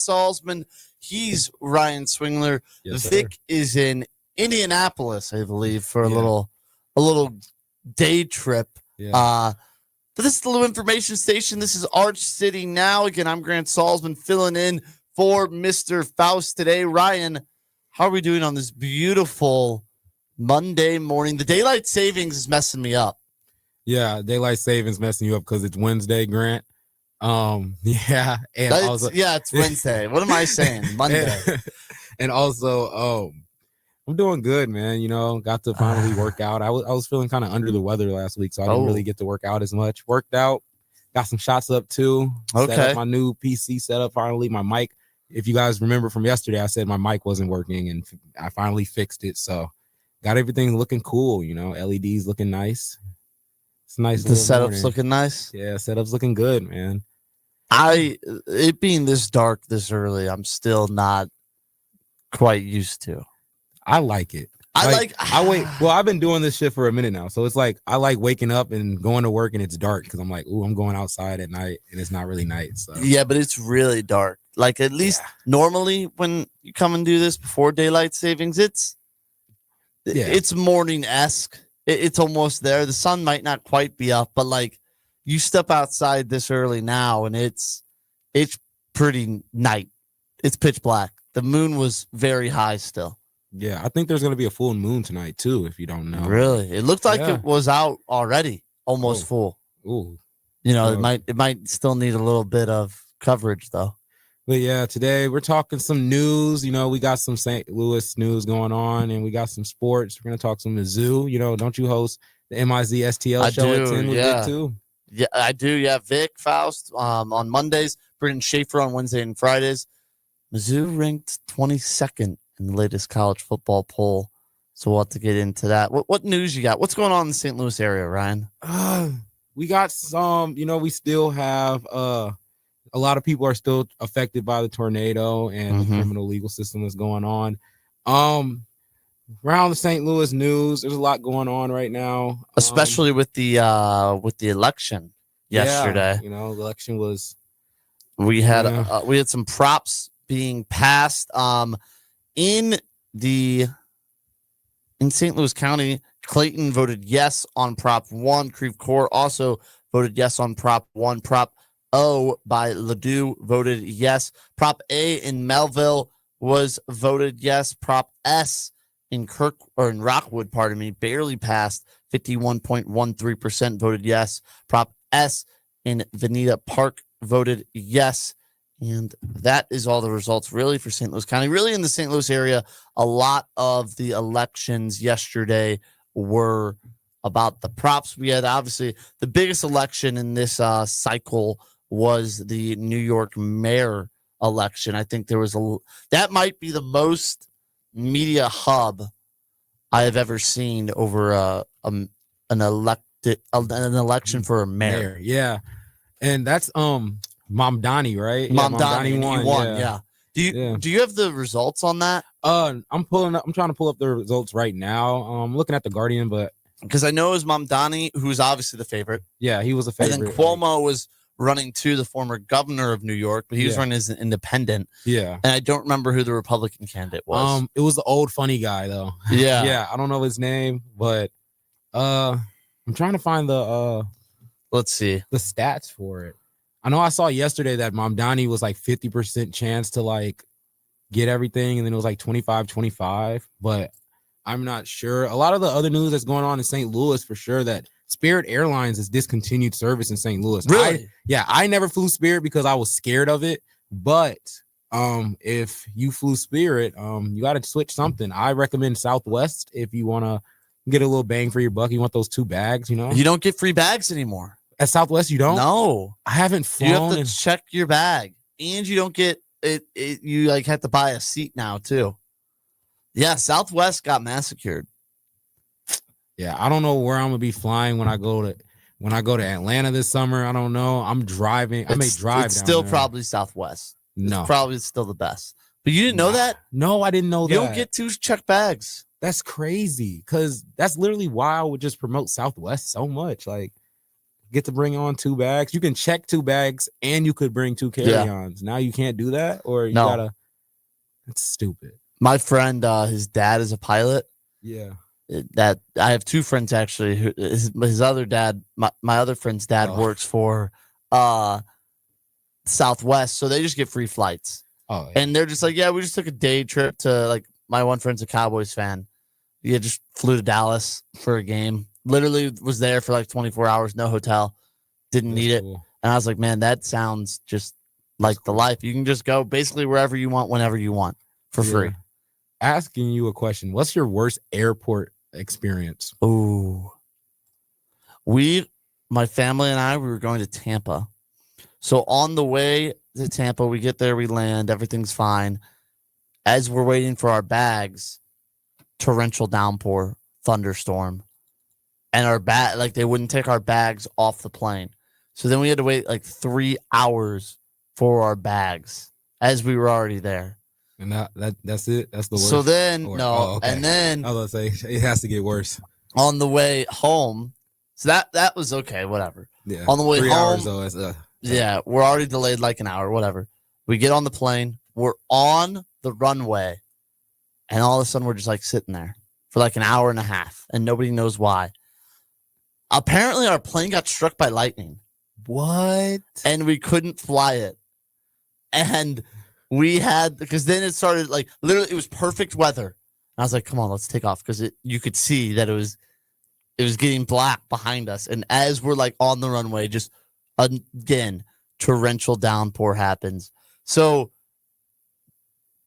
Salzman. He's Ryan Swingler. Yes, Vic is in Indianapolis, I believe, for a little day trip. Yeah. But this is the Little Information Station. This is Arch City Now. Again, I'm Grant Salzman filling in for Mr. Faust today. Ryan, how are we doing on this beautiful Monday morning? The daylight savings is messing me up. Yeah, daylight savings messing you up because it's Wednesday, Grant. Yeah, and it's Wednesday. What am I saying? Monday. And also, I'm doing good, man. You know, got to finally work out. I was feeling kind of under the weather last week, so I didn't really get to work out as much. Worked out, got some shots up too. Okay. Set up my new PC setup finally. My mic, if you guys remember from yesterday, I said my mic wasn't working, and I finally fixed it. So got everything looking cool. You know, LEDs looking nice. It's nice. The setup's looking nice. Yeah, setup's looking good, man. It being this dark this early, I'm still not quite used to. I like it. I wait. Well, I've been doing this shit for a minute now, so it's like I like waking up and going to work and it's dark because I'm like, ooh, I'm going outside at night and it's not really night. So yeah, but it's really dark. Like at least normally when you come and do this before daylight savings, it's morning-esque. It's almost there. The sun might not quite be up, but like you step outside this early now and it's pretty night. It's pitch black. The moon was very high still. Yeah, I think there's going to be a full moon tonight, too, if you don't know. Really? It looked like it was out already, almost full. Ooh. You know, it might still need a little bit of coverage, though. But, yeah, today we're talking some news. You know, we got some St. Louis news going on, and we got some sports. We're going to talk some Mizzou. You know, don't you host the MIZ STL show at 10 with Vic, too? Yeah, I do. Yeah, Vic, Faust on Mondays, Britton Schaefer on Wednesday and Fridays. Mizzou ranked 22nd in the latest college football poll, so we'll have to get into that. What news you got? What's going on in the St. Louis area, Ryan? We got some. You know, we still have a lot of people are still affected by the tornado and the criminal legal system that's going on. Around the St. Louis news, there's a lot going on right now, especially with the election yesterday. You know, the election was. We had some props being passed. In St. Louis County, Clayton voted yes on Prop 1. Creve Coeur also voted yes on Prop 1. Prop O by Ladue voted yes. Prop A in Melville was voted yes. Prop S in Rockwood, barely passed. 51.13% voted yes. Prop S in Veneta Park voted yes. And that is all the results really for St. Louis County. Really in the St. Louis area, a lot of the elections yesterday were about the props. We had obviously the biggest election in this cycle was the New York mayor election. I think that might be the most media hub I have ever seen over an election for a mayor. Yeah. And that's Mamdani, right? Mamdani won. Yeah. Do you have the results on that? I'm trying to pull up the results right now. I'm looking at the Guardian, but because I know it was Mamdani, who's obviously the favorite. Yeah, he was a favorite. And then Cuomo was running too, the former governor of New York, but he was running as an independent. Yeah. And I don't remember who the Republican candidate was. It was the old funny guy though. Yeah. Yeah, I don't know his name, but I'm trying to find the let's see the stats for it. I know I saw yesterday that Mamdani was like 50% chance to like get everything, and then it was like 25-25, but I'm not sure. A lot of the other news that's going on in St. Louis for sure that Spirit Airlines has discontinued service in St. Louis. Really? I never flew Spirit because I was scared of it, but if you flew Spirit, you got to switch something. I recommend Southwest if you want to get a little bang for your buck. You want those 2 bags, you know? You don't get free bags anymore. At Southwest, you don't? No. I haven't flown. You have to check your bag. And you don't get it. You like have to buy a seat now, too. Yeah, Southwest got massacred. Yeah, I don't know where I'm gonna be flying when I go to Atlanta this summer. I don't know. I'm driving. I may drive. It's still probably Southwest. No, it's probably still the best. But you didn't know that? No, I didn't know that. You don't get to check bags. That's crazy. Because that's literally why I would just promote Southwest so much. Like, get to bring on 2 bags. You can check 2 bags and you could bring 2 carry-ons. Now you can't do that, or you gotta. That's stupid. My friend, his dad is a pilot. Yeah. That I have 2 friends actually. Who his other dad, my other friend's dad works for Southwest, so they just get free flights. Oh, yeah. And they're just like, yeah, we just took a day trip to, like, my one friend's a Cowboys fan. Yeah, just flew to Dallas for a game. Literally was there for like 24 hours, no hotel. Didn't need it. Cool. And I was like, man, that sounds just like the life. You can just go basically wherever you want, whenever you want for free. Asking you a question. What's your worst airport experience? Ooh. My family and I, we were going to Tampa. So on the way to Tampa, we get there, we land, everything's fine. As we're waiting for our bags, torrential downpour, thunderstorm. And they wouldn't take our bags off the plane. So then we had to wait like 3 hours for our bags as we were already there. And that's it. That's the worst. So then okay. And then I was gonna say it has to get worse. On the way home, so that was okay, whatever. Yeah. On the way 3 home, hours though. Is, yeah, we're already delayed like an hour, whatever. We get on the plane, we're on the runway, and all of a sudden we're just like sitting there for like an hour and a half, and nobody knows why. Apparently, our plane got struck by lightning. What? And we couldn't fly it. And because then it started, like, literally, it was perfect weather. And I was like, come on, let's take off. Because you could see that it was getting black behind us. And as we're, like, on the runway, just, again, torrential downpour happens. So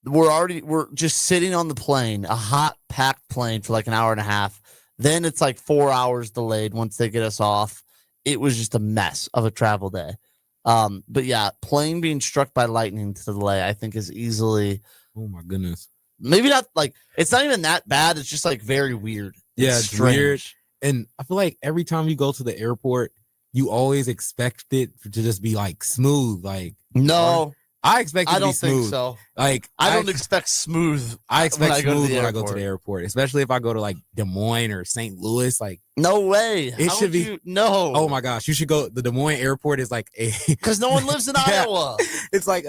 we're just sitting on the plane, a hot, packed plane for, like, an hour and a half. Then it's like 4 hours delayed once they get us off. It was just a mess of a travel day. But yeah, plane being struck by lightning to delay, I think, is easily. Oh my goodness. Maybe not like it's not even that bad. It's just like very weird. Yeah, it's weird. And I feel like every time you go to the airport, you always expect it to just be like smooth. Like no. I expect it to be smooth. I don't think so. Like I don't expect smooth. I expect smooth when I go to the airport, especially if I go to like Des Moines or St. Louis. Like no way. It should be no. Oh my gosh, you should go. The Des Moines airport is like because no one lives in Iowa. It's like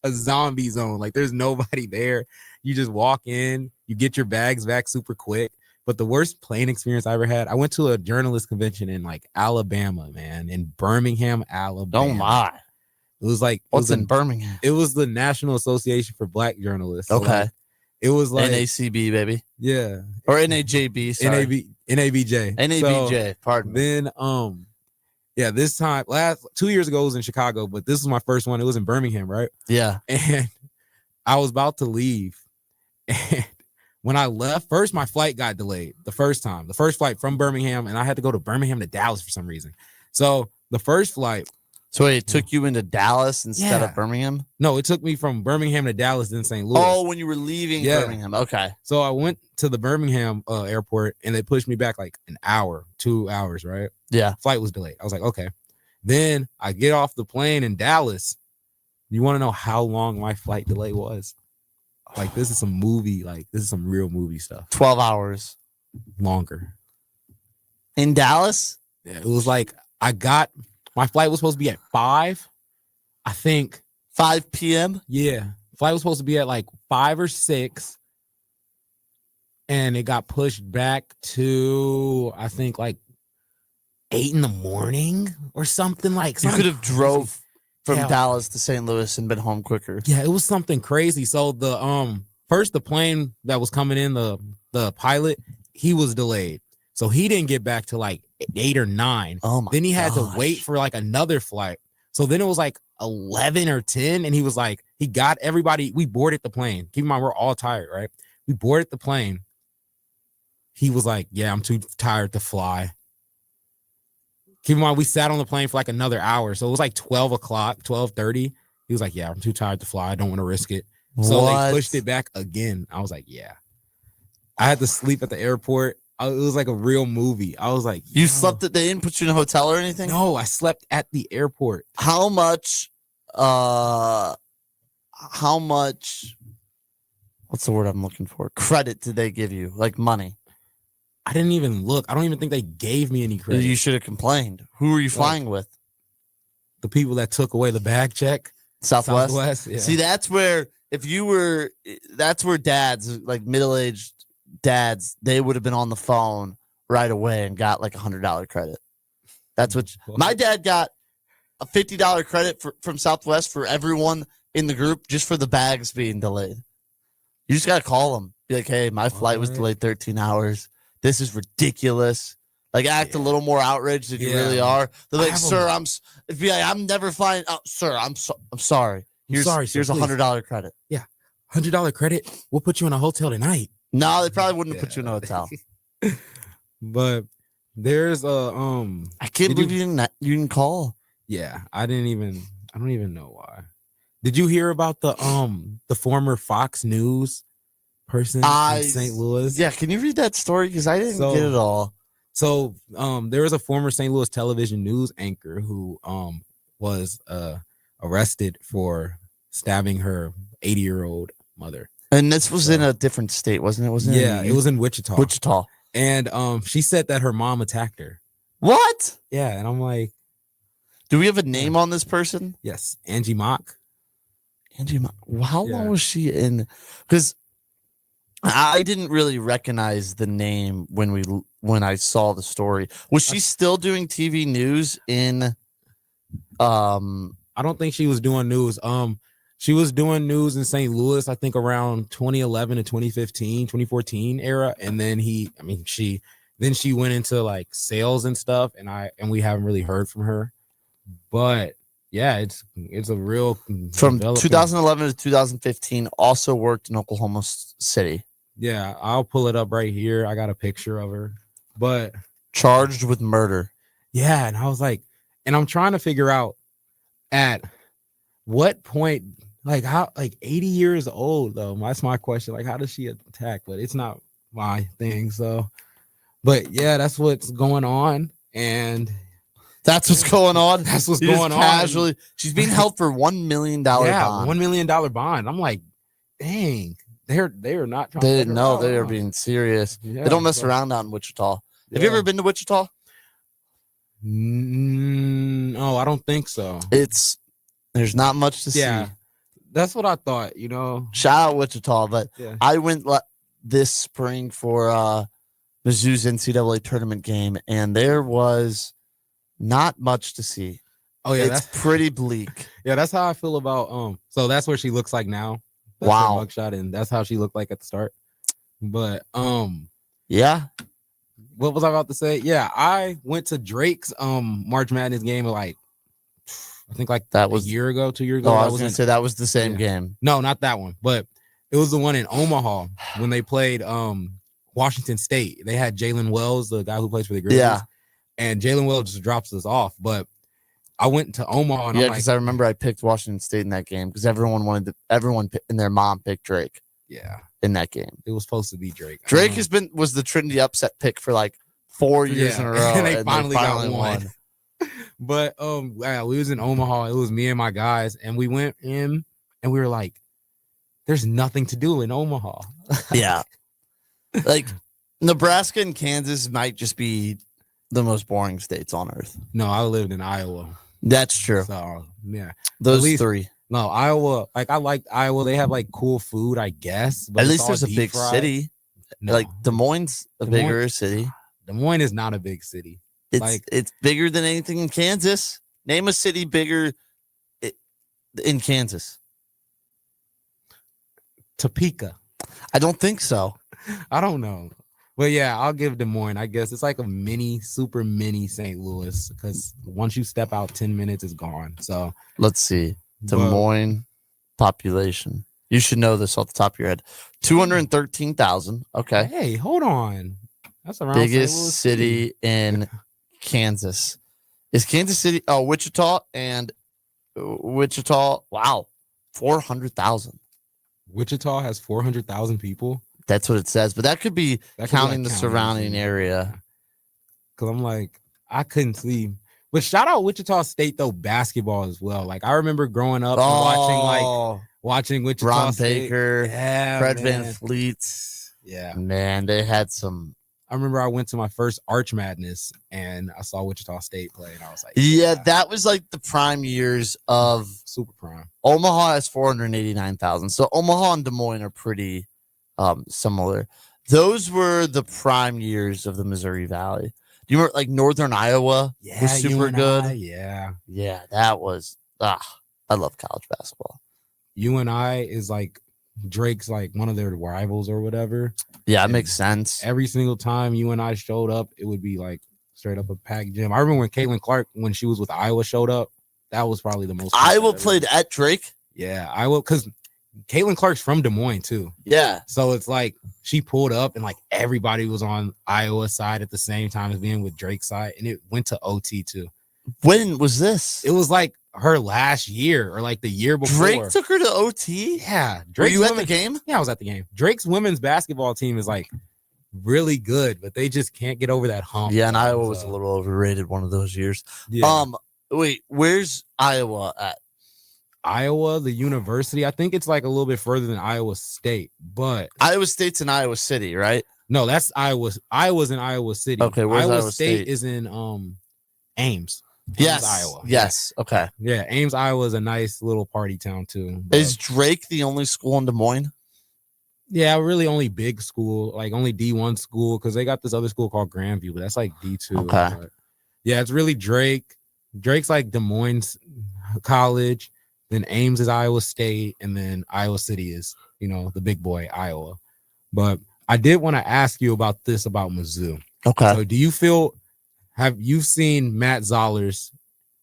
a zombie zone. Like there's nobody there. You just walk in, you get your bags back super quick. But the worst plane experience I ever had, I went to a journalist convention in like Alabama, man, in Birmingham, Alabama. Oh my. It was like what's in Birmingham? It was the National Association for Black Journalists. So okay. Like, it was like NACB, baby. Yeah. Or NAJB, sorry. NABJ. NABJ, so, pardon me. Then yeah, this time 2 years ago it was in Chicago, but this was my first one. It was in Birmingham, right? Yeah. And I was about to leave. And when I left, first my flight got delayed the first flight from Birmingham, and I had to go to Birmingham to Dallas for some reason. So the first flight. So it took you into Dallas instead of Birmingham? No, it took me from Birmingham to Dallas, then St. Louis. Oh, when you were leaving Birmingham. Okay. So I went to the Birmingham airport, and they pushed me back like an hour, 2 hours, right? Yeah. Flight was delayed. I was like, okay. Then I get off the plane in Dallas. You want to know how long my flight delay was? Like, this is some movie, like, this is some real movie stuff. 12 hours. Longer. In Dallas? Yeah, it was like, my flight was supposed to be at 5. I think 5 p.m. Yeah. Flight was supposed to be at like 5 or 6. And it got pushed back to, I think, like 8 in the morning or something like. You could have drove from Dallas to St. Louis and been home quicker. Yeah, it was something crazy. So the first the plane that was coming in, the pilot, he was delayed. So he didn't get back to like 8 or 9. Oh my Then he had to wait for like another flight. So then it was like 11 or 10. And he was like, he got everybody. We boarded the plane. Keep in mind, we're all tired, right? We boarded the plane. He was like, yeah, I'm too tired to fly. Keep in mind, we sat on the plane for like another hour. So it was like 12 o'clock, 12:30. He was like, yeah, I'm too tired to fly. I don't want to risk it. So they pushed it back again. I was like, yeah. I had to sleep at the airport. It was like a real movie. I was like, you slept they didn't put you in a hotel or anything? No, I slept at the airport. How much what's the word I'm looking for? Credit did they give you? Like money? I didn't even look. I don't even think they gave me any credit. You should have complained. Who were you flying with? The people that took away the bag check. Southwest. Yeah. See, that's where that's where dads, like middle-aged dads, they would have been on the phone right away and got like $100 credit. That's what my dad got, a $50 credit from Southwest for everyone in the group just for the bags being delayed. You just gotta call them, be like, "Hey, my flight was delayed 13 hours. This is ridiculous." Like, act a little more outraged than you really are. They're like, "Sir, I'm never flying." Oh, sir, I'm sorry. Here's $100 credit. Yeah, $100 credit. We'll put you in a hotel tonight. No, they probably wouldn't have put you in a hotel. But there's I can't believe you didn't call. Yeah, I don't even know why. Did you hear about the former Fox News person in St. Louis? Yeah, can you read that story? Because I didn't get it all. So there was a former St. Louis television news anchor who was arrested for stabbing her 80-year-old mother. And this was in a different state, wasn't it? It was in Wichita. Wichita. And she said that her mom attacked her. What? Yeah, and I'm like, do we have a name on this person? Yes, Angie Mock. Angie Mock. How long was she in? Because I didn't really recognize the name when I saw the story. Was she still doing TV news in? I don't think she was doing news. She was doing news in St. Louis, I think around 2011 to 2015, 2014 era. And then she went into like sales and stuff. And we haven't really heard from her. But yeah, it's a real from 2011 to 2015. Also worked in Oklahoma City. Yeah, I'll pull it up right here. I got a picture of her, but charged with murder. Yeah, and I was like, and I'm trying to figure out at what point, like how, like 80 years old though. That's my question. Like, how does she attack? But it's not my thing. So, but yeah, that's what's going on, and that's what's going on. That's what's going on. Casually, she's being held for $1 million. Yeah, bond. $1 million bond. I'm like, dang. They're not trying. They didn't know they are being serious. They don't mess around out in Wichita. Have you ever been to Wichita? No, I don't think so. There's not much to see. That's what I thought. Shout out Wichita, but I went this spring for Mizzou's NCAA tournament game, and there was not much to see. Oh yeah, it's pretty bleak. Yeah, that's how I feel about So that's what she looks like now. That's wow, her mugshot, and that's how she looked like at the start. But yeah. What was I about to say? Yeah, I went to Drake's March Madness game like I think like that was a year ago, 2 years ago. Oh, I was gonna say that was the same game. No, not that one, but it was the one in Omaha when they played Washington State. They had Jalen Wells, the guy who plays for the Grizzlies. Yeah. And Jalen Wells just drops us off. But I went to Omaha and because I remember I picked Washington State in that game because everyone and their mom picked Drake. Yeah. In that game. It was supposed to be Drake. Drake was the Trinity upset pick for like 4 years in a row. And they finally got one. But we was in Omaha. It was me and my guys, and we went in and we were like, there's nothing to do in Omaha. Yeah. Like Nebraska and Kansas might just be the most boring states on earth. No, I lived in Iowa. That's true. So yeah. Those three. No, Iowa, like I liked Iowa. They have like cool food, I guess. But at least there's a big city. No. Like Des Moines, bigger city. Des Moines is not a big city. It's bigger than anything in Kansas. Name a city bigger in Kansas. Topeka. I don't think so. I don't know. But yeah, I'll give Des Moines. I guess it's like a super mini St. Louis because once you step out 10 minutes, it's gone. So let's see. Des Moines population. You should know this off the top of your head. 213,000. Okay. Hey, hold on. That's around biggest city in Kansas. Is Kansas City? Oh, Wichita and Wichita. Wow, 400,000. Wichita has 400,000 people. That's what it says, but that could be counting the surrounding area. Because I'm like, I couldn't see. But shout out Wichita State though, basketball as well. Like I remember growing up and watching Wichita Ron State. Baker, Fred Van Fleet. Yeah, man, they had some I remember I went to my first Arch Madness and I saw Wichita State play, and I was like, Yeah, that was like the prime years of super prime. Omaha has 489,000. So Omaha and Des Moines are pretty similar. Those were the prime years of the Missouri Valley. Do you remember like Northern Iowa was super good? Yeah, that was I love college basketball. UNI is like Drake's like one of their rivals or whatever. Yeah, it makes sense. Every single time UNI showed up, it would be like straight up a packed gym. I remember when Caitlin Clark, when she was with Iowa, showed up. That was probably the most. Iowa played at Drake. Yeah, Iowa, because Caitlin Clark's from Des Moines too. Yeah, so it's like she pulled up and like everybody was on Iowa's side at the same time as being with Drake's side, and it went to OT too. When was this? It was like her last year or like the year before. Drake took her to OT? Yeah. Were you at the game? Yeah, I was at the game. Drake's women's basketball team is like really good, but they just can't get over that hump. Yeah, and Iowa was a little overrated one of those years. Yeah. Wait, where's Iowa at? Iowa, the university. I think it's like a little bit further than Iowa State, but Iowa State's in Iowa City, right? No, that's Iowa. Iowa's in Iowa City. Okay, where's Iowa State is in Ames. Yes, Iowa. Yes. Okay. Yeah, Ames, Iowa is a nice little party town too. Is Drake the only school in Des Moines? Yeah, really only big school, like only D1 school, because they got this other school called Grandview, but that's like D2. Okay. But yeah, it's really Drake. Drake's like Des Moines College, then Ames is Iowa State, and then Iowa City is, the big boy, Iowa. But I did want to ask you about this about Mizzou. Okay. So do you have you seen Matt Zollers?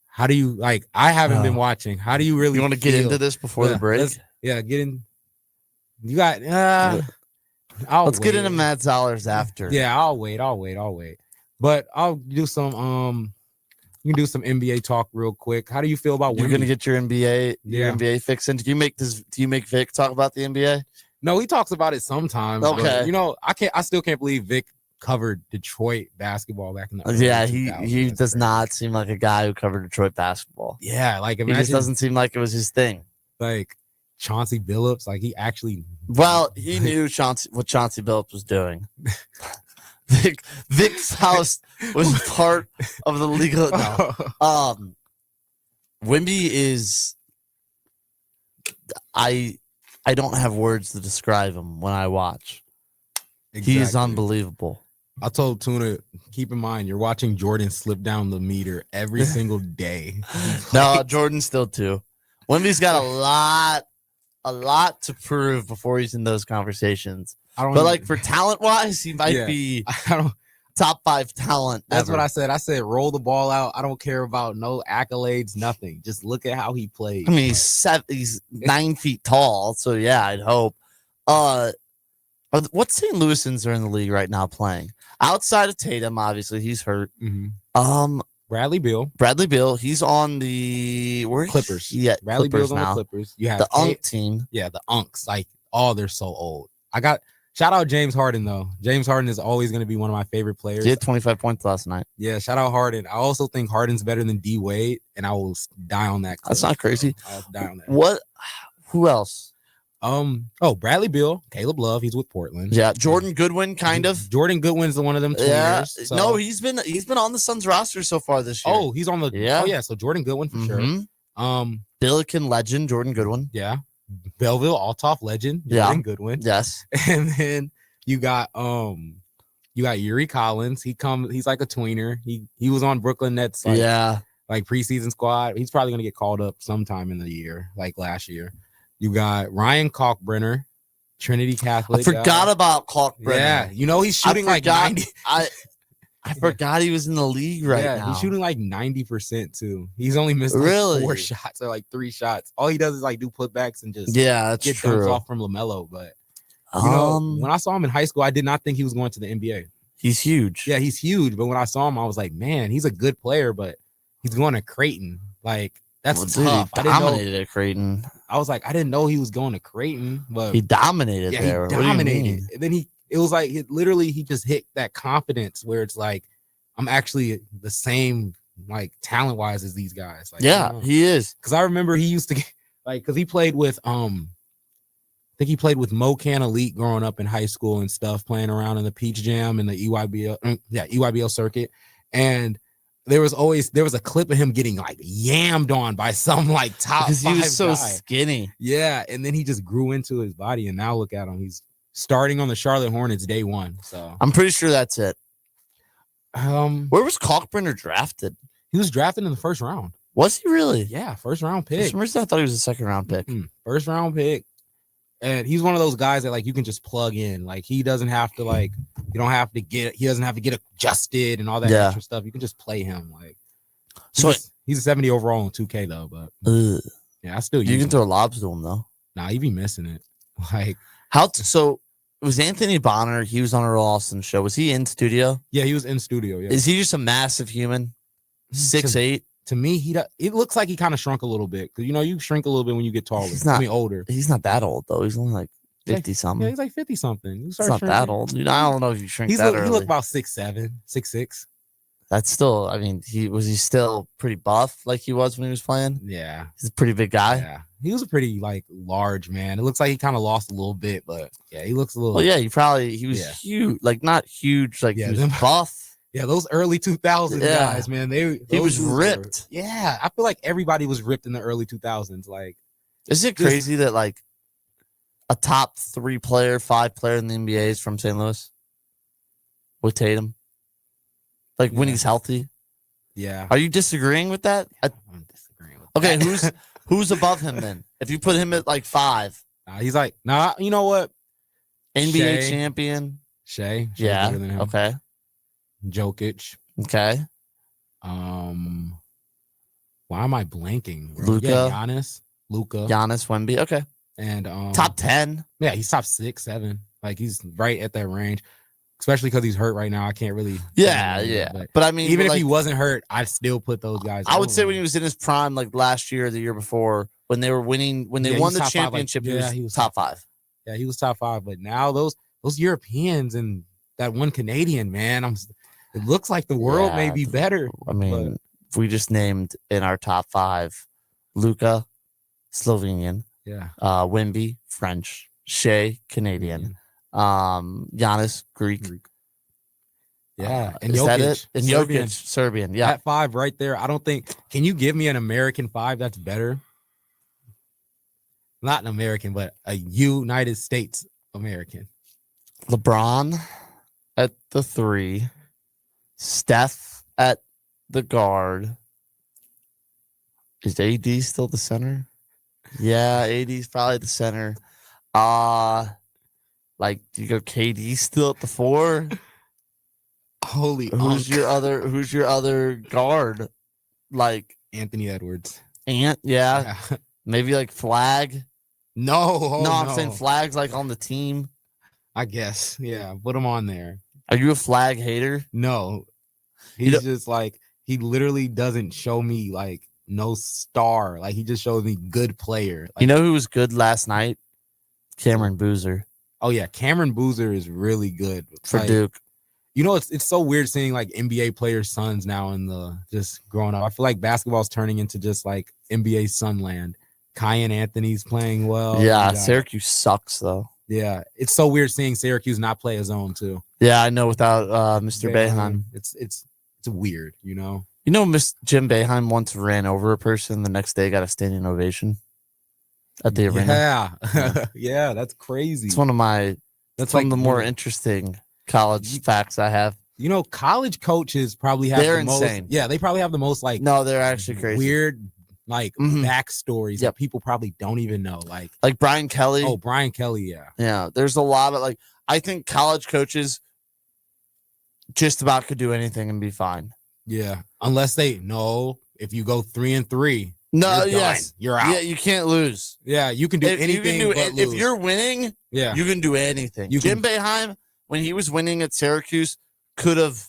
How do you like? I haven't been watching. How do you really? You want to get into this before the break? Get in. You got. Let's get into Matt Zollers after. Yeah, I'll wait. But I'll do some. You can do some NBA talk real quick. How do you feel about? You're gonna get your NBA, NBA fix in. Do you make Vic talk about the NBA? No, he talks about it sometimes. Okay. But, I still can't believe Vic covered Detroit basketball back in the early 2000s. He does not seem like a guy who covered Detroit basketball. Yeah, like imagine, he just doesn't seem like it was his thing. Like Chauncey Billups, like he actually. Well, he knew what Chauncey Billups was doing. Vic's house was part of the league. No. Wimby is. I don't have words to describe him when I watch. Exactly. He is unbelievable. I told Tuna, keep in mind, you're watching Jordan slip down the meter every single day. No, Jordan still too. Wimby's got a lot to prove before he's in those conversations. But like for talent wise, he might be top 5 talent. That's ever. What I said. I said, roll the ball out. I don't care about no accolades, nothing. Just look at how he plays. I mean, he's 9 feet tall. So yeah, I'd hope. What St. Louisans are in the league right now playing? Outside of Tatum, obviously he's hurt. Mm-hmm. Bradley Beal. He's on the Clippers. Yeah, Bradley Clippers Beal's on the Clippers. You have the Unk team. Yeah, the Unks. Like, they're so old. Shout out James Harden though. James Harden is always going to be one of my favorite players. He had 25 points last night. Yeah, shout out Harden. I also think Harden's better than D Wade, and I will die on that. That's not crazy. I'll die on that. What? Who else? Bradley Beal, Caleb Love, he's with Portland. Yeah, Jordan Goodwin, kind of. Jordan Goodwin's one of them tweeners. Yeah, so. No, he's been on the Suns roster so far this year. Oh, he's on the so Jordan Goodwin for sure. Billiken legend, Jordan Goodwin. Yeah. Belleville Althoff legend, Jordan Goodwin. Yes. And then you got Yuri Collins. He's like a tweener. He was on Brooklyn Nets like preseason squad. He's probably gonna get called up sometime in the year, like last year. You got Ryan Kalkbrenner, Trinity Catholic. I forgot about Kalkbrenner. Yeah, he's shooting like 90. I forgot he was in the league now. He's shooting like 90% too. He's only missed like 4 shots or like 3 shots. All he does is like do putbacks and just that's get true. dunks off from LaMelo. But when I saw him in high school, I did not think he was going to the NBA. He's huge. Yeah, he's huge. But when I saw him, I was like, man, he's a good player, but he's going to Creighton. Like, that's tough. He dominated at Creighton. I was like, I didn't know he was going to Creighton, but he dominated there. He dominated. And then it was like he just hit that confidence where it's like, I'm actually the same like talent wise as these guys. Like, he is. Because I remember he used to get because he played with think he played with Mocan Elite growing up in high school and stuff, playing around in the Peach Jam and the EYBL circuit. And there was a clip of him getting like yammed on by some like top because he was so guy. skinny. Yeah, and then he just grew into his body, and now look at him. He's starting on the Charlotte Hornets day one. So I'm pretty sure that's it. Where was Kalkbrenner drafted? He was drafted in the first round. Was he really? Yeah, first round pick. For some reason, I thought he was a second round pick. First round pick. And he's one of those guys that like you can just plug in. Like he doesn't have to he doesn't have to get adjusted and all that extra stuff. You can just play him. Like he's a 70 overall in 2K though, but yeah, I still use you can him. throw lobs to him though. Nah, he be missing it. Like so it was Anthony Bonner. He was on Earl Austin show. Was he in studio? Yeah, he was in studio. Yeah. Is he just a massive human? 6'8"? To me, it looks like he kind of shrunk a little bit because you shrink a little bit when you get taller. Older. He's not that old though. He's only like 50 something. Yeah, he's like 50 something. He's not that old. Dude, I don't know if you shrink that early. He looked about 6'7", 6'6". That's still. I mean, he still pretty buff like he was when he was playing. Yeah, he's a pretty big guy. Yeah, he was a pretty like large man. It looks like he kind of lost a little bit, but yeah, he looks a little. Well, yeah, he was huge, like not huge, like he was buff. Yeah, those early 2000s guys, man, he was ripped. I feel like everybody was ripped in the early 2000s. Like, is it crazy that like a top 5 player in the NBA is from St. Louis with Tatum? Like when he's healthy. Yeah. Are you disagreeing with that? I'm disagreeing with that. Okay, who's above him then? If you put him at like 5. He's like, you know what? NBA champion. Shea. Yeah. Okay. Jokic. Okay. Why am I blanking? Luka. Yeah, Giannis. Wemby. Okay. And top 10. Yeah, he's top 6, 7. Like he's right at that range. Especially because he's hurt right now. I can't really. Yeah. But I mean, even if he wasn't hurt, I'd still put those guys. I would say when he was in his prime, like last year or the year before, when they were winning, when they won the championship, he was top 5. Yeah, he was top 5. But now those Europeans and that one Canadian, man, it looks like the world may be better. I mean, we just named in our top 5, Luka, Slovenian. Yeah. Wemby, French. Shea, Canadian. Giannis, Greek. Yeah, and is Jokic, that it? And Jokic, Serbian. Yeah, that 5 right there. I don't think. Can you give me an American 5 that's better? Not an American, but a United States American. LeBron at the 3, Steph at the guard. Is AD still the center? Yeah, AD's probably the center. Like, do you go KD still at the 4? Who's your other guard? Like Anthony Edwards. Yeah. Maybe like Flag. No, I'm saying Flag's like on the team. I guess. Yeah, put him on there. Are you a Flag hater? No. He's just like, he literally doesn't show me like no star. Like he just shows me good player. Like, you know who was good last night? Cameron Boozer. Oh yeah, Cameron Boozer is really good for Duke. You know, it's so weird seeing like NBA players' sons now in the just growing up. I feel like basketball's turning into just like NBA Sunland. Kyan Anthony's playing well. Yeah, Syracuse sucks though. Yeah, it's so weird seeing Syracuse not play his own too. Yeah, I know without Mr. Boeheim. It's weird, you know. You know, Jim Boeheim once ran over a person. The next day, got a standing ovation at the arena. Yeah, that's crazy. It's one of my. That's one of the more interesting college facts I have. You know, college coaches probably have they're the insane. Most. Yeah, they probably have the most like. No, they're actually crazy. Weird, like backstories that people probably don't even know. Like Brian Kelly. Oh, Brian Kelly. Yeah. Yeah, there's a lot of like. I think college coaches just about could do anything and be fine. Yeah, unless if you go 3-3. No, you're out. Yeah, you can't lose. Yeah, you can do anything. If you're winning, yeah, you can do anything. Jim Boeheim, when he was winning at Syracuse, could have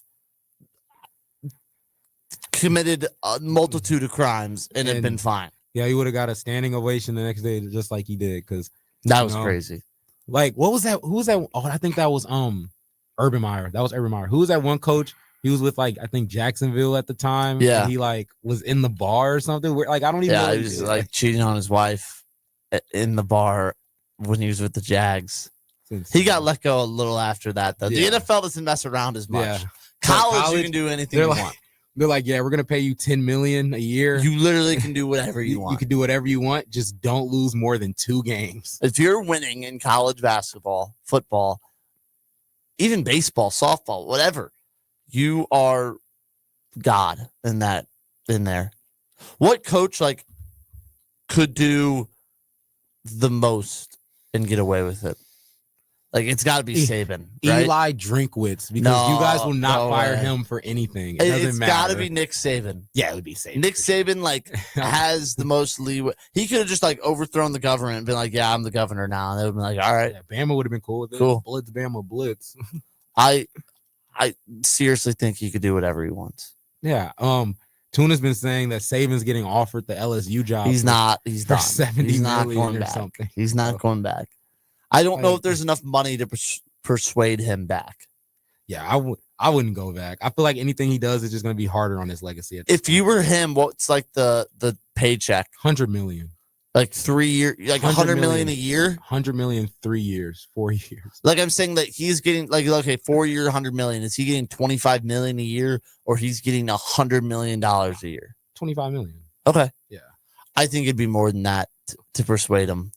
committed a multitude of crimes and had been fine. Yeah, he would have got a standing ovation the next day, just like he did. Because that was crazy. Like, what was that? Who was that? Oh, I think that was Urban Meyer. That was Urban Meyer. Who was that one coach? He was with I think Jacksonville at the time. Yeah. And he was in the bar or something. Like, I don't even know. Yeah, he was cheating on his wife in the bar when he was with the Jags. Since He got let go a little after that, though. Yeah. The NFL doesn't mess around as much. Yeah. College, you can do anything you want. They're like, yeah, we're gonna pay you $10 million a year. You literally can do whatever you want. You can do whatever you want. Just don't lose more than 2 games. If you're winning in college basketball, football, even baseball, softball, whatever, you are God in there. What coach like could do the most and get away with it? Like, it's got to be Saban, right? Eli Drinkwitz, because you guys will not fire him for anything. It doesn't matter. It's got to be Nick Saban. Yeah, it would be Saban. Nick Saban, like, has the most leeway. He could have just, like, overthrown the government and been like, yeah, I'm the governor now. And they would have been like, all right. Yeah, Bama would have been cool with it. Cool. Blitz, Bama, blitz. I seriously think he could do whatever he wants. Yeah. Tuna's been saying that Saban's getting offered the LSU job. He's not. He's for done. 70 He's not million going or back. something. He's not going back. I don't know if there's enough money to persuade him back. Yeah, I wouldn't go back. I feel like anything he does is just going to be harder on his legacy. If you were him, what's like the paycheck? 100 million. Like 3 years, like 100 million a year? 100 million, 3 years, 4 years. Like, I'm saying that he's getting, like, okay, 4 year, 100 million. Is he getting 25 million a year, or he's getting $100 million a year? 25 million. Okay. Yeah. I think it'd be more than that to persuade him.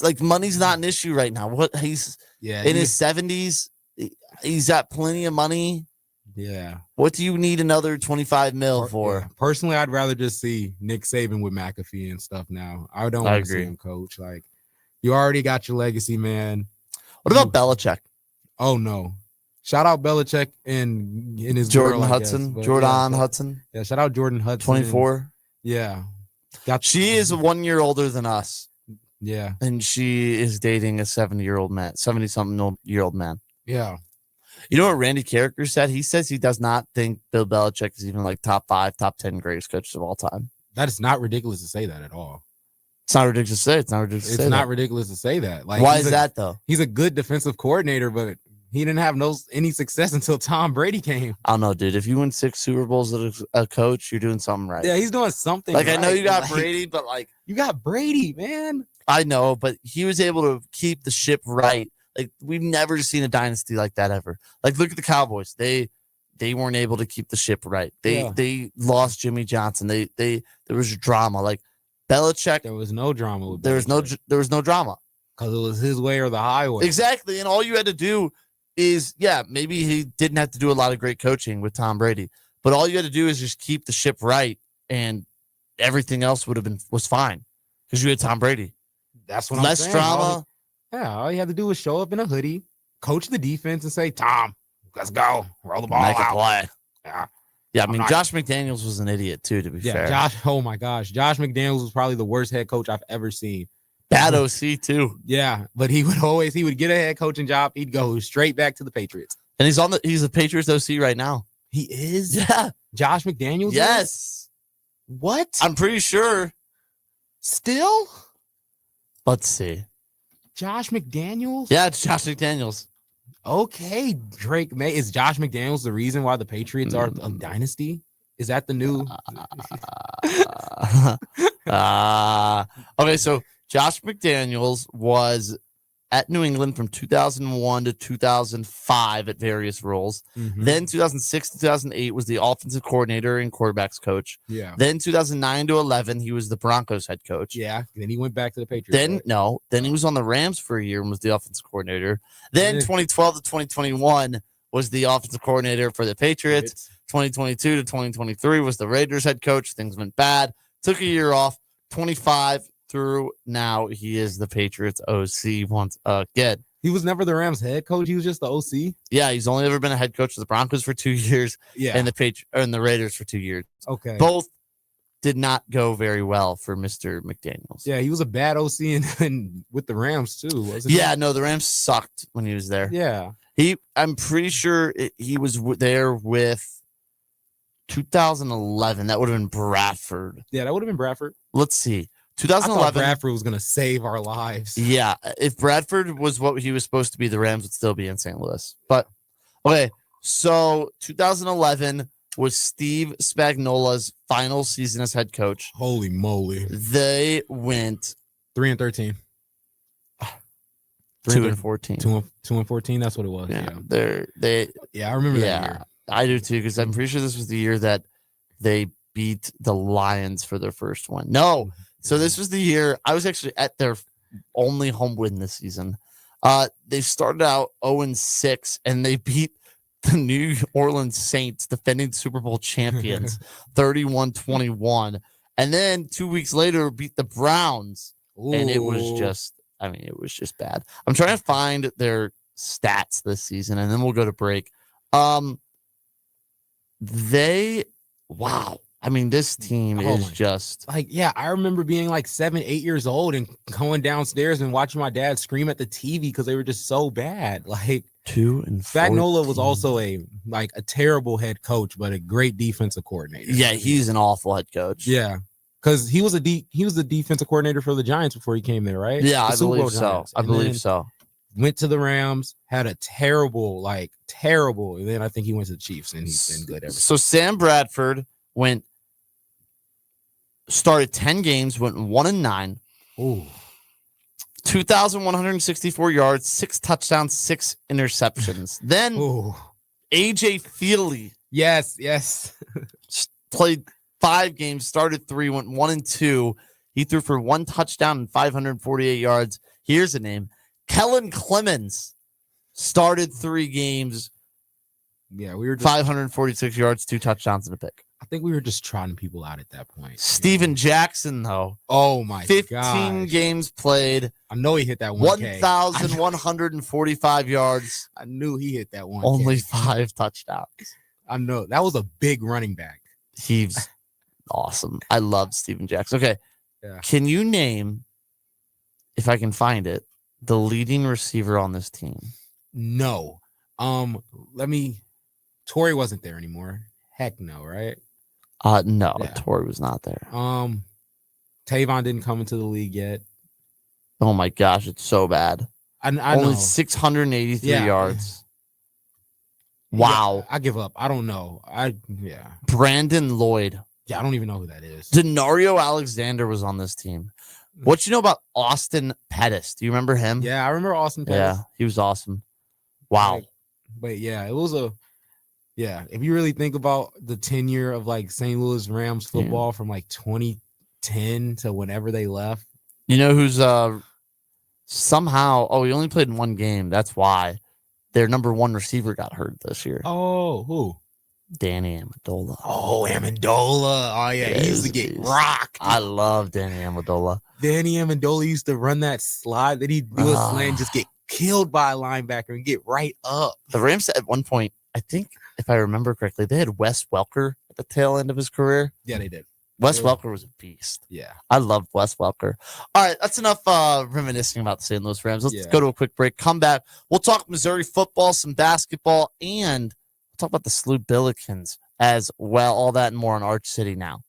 Like, money's not an issue right now. What he's in his 70s, he's got plenty of money. Yeah. What do you need another 25 mil for? Yeah. Personally, I'd rather just see Nick Saban with McAfee and stuff now. I don't want to see him coach. Like, you already got your legacy, man. What about Belichick? Oh, no. Shout out Belichick and his Jordan girl, Hudson. Jordan Hudson. Yeah, shout out Jordan Hudson. 24. Yeah. She is 1 year older than us. Yeah. And she is dating a 70-year-old man, 70-something-year-old man. Yeah. You know what Randy Carricker said? He says he does not think Bill Belichick is even like top 5, top 10 greatest coaches of all time. That is not ridiculous to say that at all. It's not ridiculous to say. It's not ridiculous to say. It's not ridiculous to say that. Like, why is that though? He's a good defensive coordinator, but he didn't have any success until Tom Brady came. I don't know, dude. If you win 6 Super Bowls as a coach, you're doing something right. Yeah, he's doing something. Like, right. I know you got Brady, but like, you got Brady, man. I know, but he was able to keep the ship right. Like, we've never seen a dynasty like that ever. Like, look at the Cowboys. They weren't able to keep the ship right. They lost Jimmy Johnson. There was drama. Like, Belichick, there was no drama with Belichick. There was no drama. Because it was his way or the highway. Exactly. And all you had to do is, yeah, maybe he didn't have to do a lot of great coaching with Tom Brady, but all you had to do is just keep the ship right, and everything else was fine because you had Tom Brady. That's what less I'm saying. drama. All you had to do was show up in a hoodie, coach the defense, and say, "Tom, let's go, roll the ball Make out." A play. Yeah. I mean, not... Josh McDaniels was an idiot too. To be fair, Oh my gosh, Josh McDaniels was probably the worst head coach I've ever seen. Bad OC too. Yeah, but he would get a head coaching job. He'd go straight back to the Patriots. And he's the Patriots OC right now. He is. Yeah. Josh McDaniels. Yes. Is? What? I'm pretty sure. Still. Let's see. Josh McDaniels? Yeah, it's Josh McDaniels. Okay, Drake May. Is Josh McDaniels the reason why the Patriots are a dynasty? Is that the new? Okay, so Josh McDaniels was at New England from 2001 to 2005 at various roles. Mm-hmm. Then 2006 to 2008 was the offensive coordinator and quarterbacks coach. Yeah. Then 2009 to 11, he was the Broncos head coach. Yeah. Then he went back to the Patriots. Then he was on the Rams for a year and was the offensive coordinator. Then 2012 to 2021 was the offensive coordinator for the Patriots. 2022 to 2023 was the Raiders head coach. Things went bad. Took a year off. 25 through now, he is the Patriots OC once again. He was never the Rams head coach. He was just the OC. Yeah, he's only ever been a head coach of the Broncos for 2 years. Yeah, and the Raiders for 2 years. Okay, both did not go very well for Mr. McDaniels. Yeah, he was a bad OC and with the Rams too, wasn't he? Yeah, no, the Rams sucked when he was there. Yeah, I'm pretty sure he was there with 2011. That would have been Bradford. Yeah, that would have been Bradford. Let's see. I thought 2011. Bradford was going to save our lives. Yeah, if Bradford was what he was supposed to be, the Rams would still be in St. Louis. But okay, so 2011 was Steve Spagnuolo's final season as head coach. Holy moly! They went 3-13. 2-14. 2-14. That's what it was. Yeah, Yeah, I remember that year. I do too, because I'm pretty sure this was the year that they beat the Lions for their first one. No, so this was the year I was actually at their only home win this season. They started out 0-6, and they beat the New Orleans Saints, defending Super Bowl champions, 31-21. And then 2 weeks later, beat the Browns, and it was just, it was just bad. I'm trying to find their stats this season, and then we'll go to break. Wow. This team is just I remember being like 7, 8 years old and going downstairs and watching my dad scream at the TV because they were just so bad. Like 2-14. Spagnuolo was also a terrible head coach, but a great defensive coordinator. Yeah, he's an awful head coach. Yeah, because he was the defensive coordinator for the Giants before he came there, right? Yeah, I believe so. I believe so. Went to the Rams, had a terrible, and then I think he went to the Chiefs, and he's been good ever since. So Sam Bradford started 10 games, went 1-9. Ooh. 2,164 yards, 6 touchdowns, 6 interceptions. Then AJ Feely. Yes. Played 5 games, started 3, went 1-2. He threw for 1 touchdown and 548 yards. Here's a name. Kellen Clemens started 3 games. Yeah, we were 546 yards, 2 touchdowns and a pick. I think we were just trotting people out at that point. Steven Jackson, though. Oh my god. 15 games played. I know he hit that 1K. 1,145 yards. I knew he hit that 1K. Only 5 touchdowns. I know. That was a big running back. He's awesome. I love Steven Jackson. Okay. Yeah. Can you name, if I can find it, the leading receiver on this team? No. Torrey wasn't there anymore. Heck no, right? No, yeah. Torrey was not there. Tavon didn't come into the league yet. Oh my gosh, it's so bad. I Only know. 683 yards. Wow. Yeah, I give up. I don't know. Brandon Lloyd. Yeah, I don't even know who that is. Denario Alexander was on this team. What you know about Austin Pettis? Do you remember him? Yeah, I remember Austin Pettis. Yeah, he was awesome. Wow. But yeah, it was if you really think about the tenure of St. Louis Rams football from 2010 to whenever they left. You know who's somehow he only played in 1 game. That's why their number 1 receiver got hurt this year. Oh, who? Danny Amendola. Oh, Amendola. Oh yeah, he used to get rocked. I love Danny Amendola. Danny Amendola used to run that slide that he'd do a slant, just get killed by a linebacker and get right up. The Rams at one point, I think, if I remember correctly, they had Wes Welker at the tail end of his career. Yeah, they did. Wes Welker was a beast. Yeah. I loved Wes Welker. All right, that's enough reminiscing about the St. Louis Rams. Let's go to a quick break. Come back. We'll talk Missouri football, some basketball, and we'll talk about the SLU Billikens as well. All that and more on Arch City now.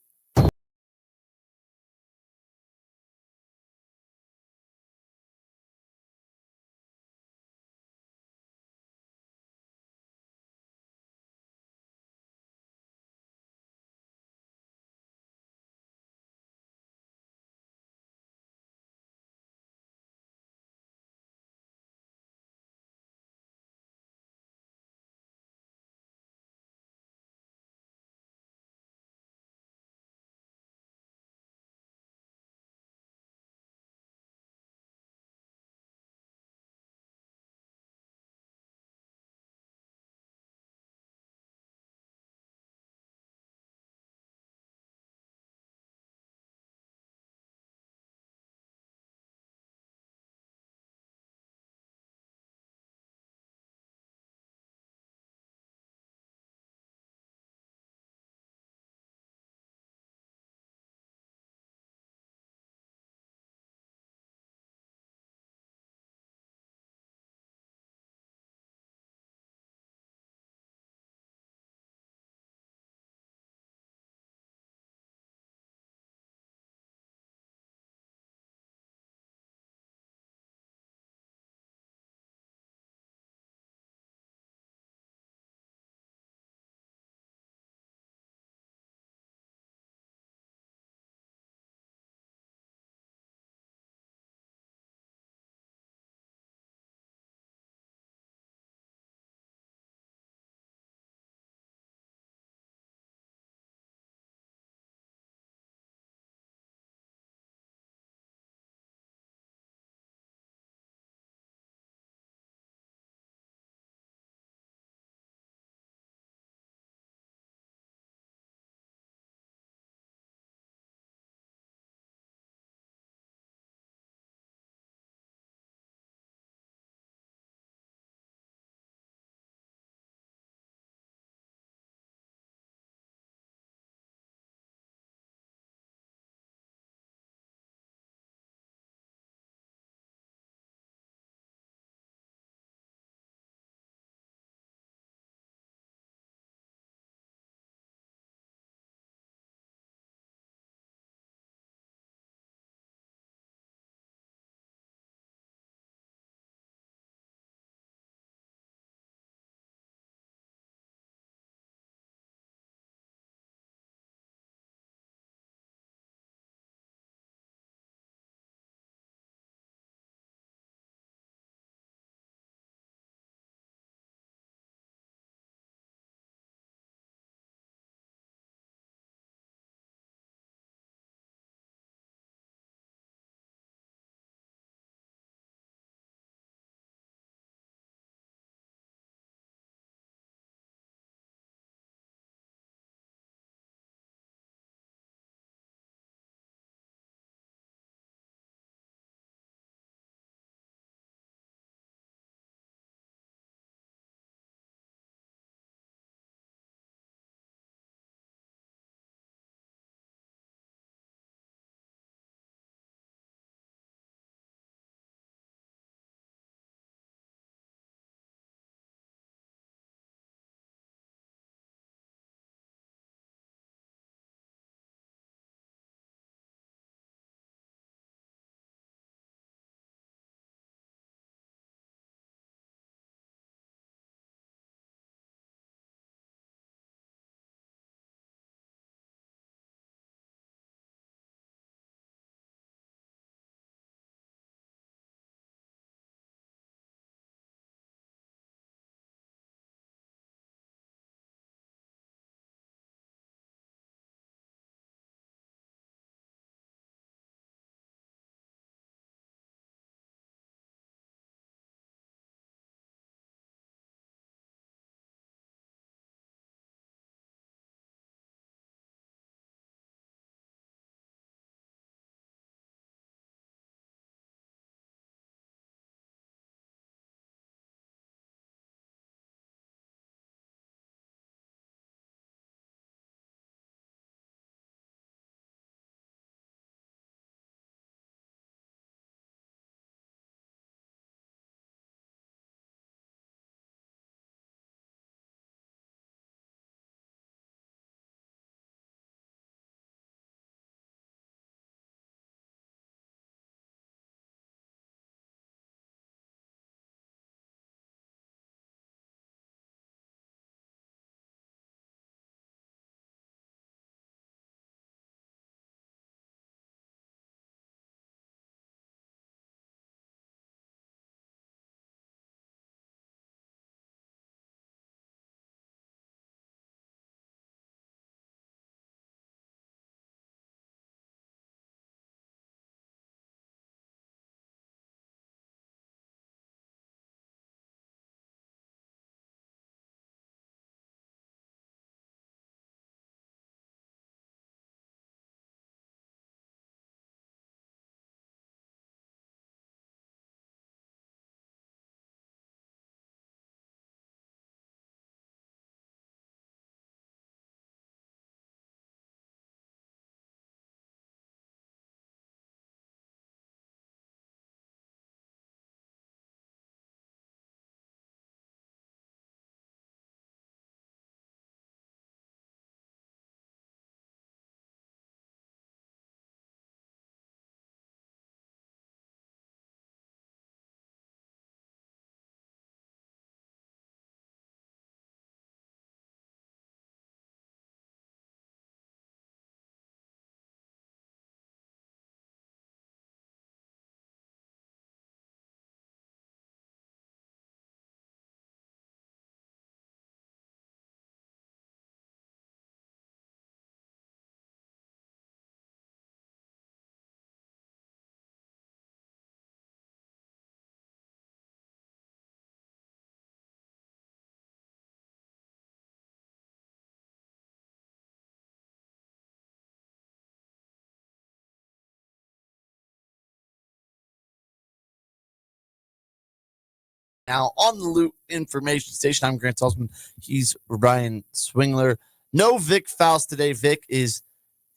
now on the Loot Information Station. I'm Grant Salzman. He's Ryan Swingler. No Vic Faust today. Vic is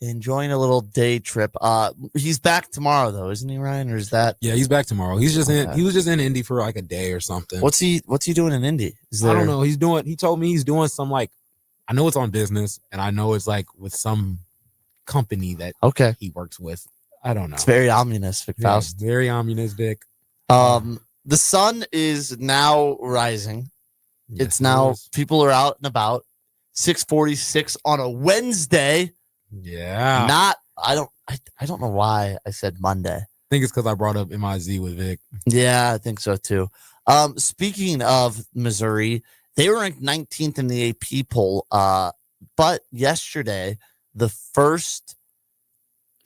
enjoying a little day trip. He's back tomorrow though, isn't he, Ryan? Or is that? Yeah, he's back tomorrow. He was just in Indy for like a day or something. What's he doing in Indy? I don't know. He told me he's doing some like, I know it's on business, and I know it's like with some company that he works with. I don't know. It's very ominous, Vic Faust. Very ominous, Vic. The sun is now rising. Yes, it's now people are out and about. 6:46 on a Wednesday. Yeah. I don't know why I said Monday. I think it's because I brought up MIZ with Vic. Yeah, I think so too. Speaking of Missouri, they were ranked 19th in the AP poll. But yesterday, the first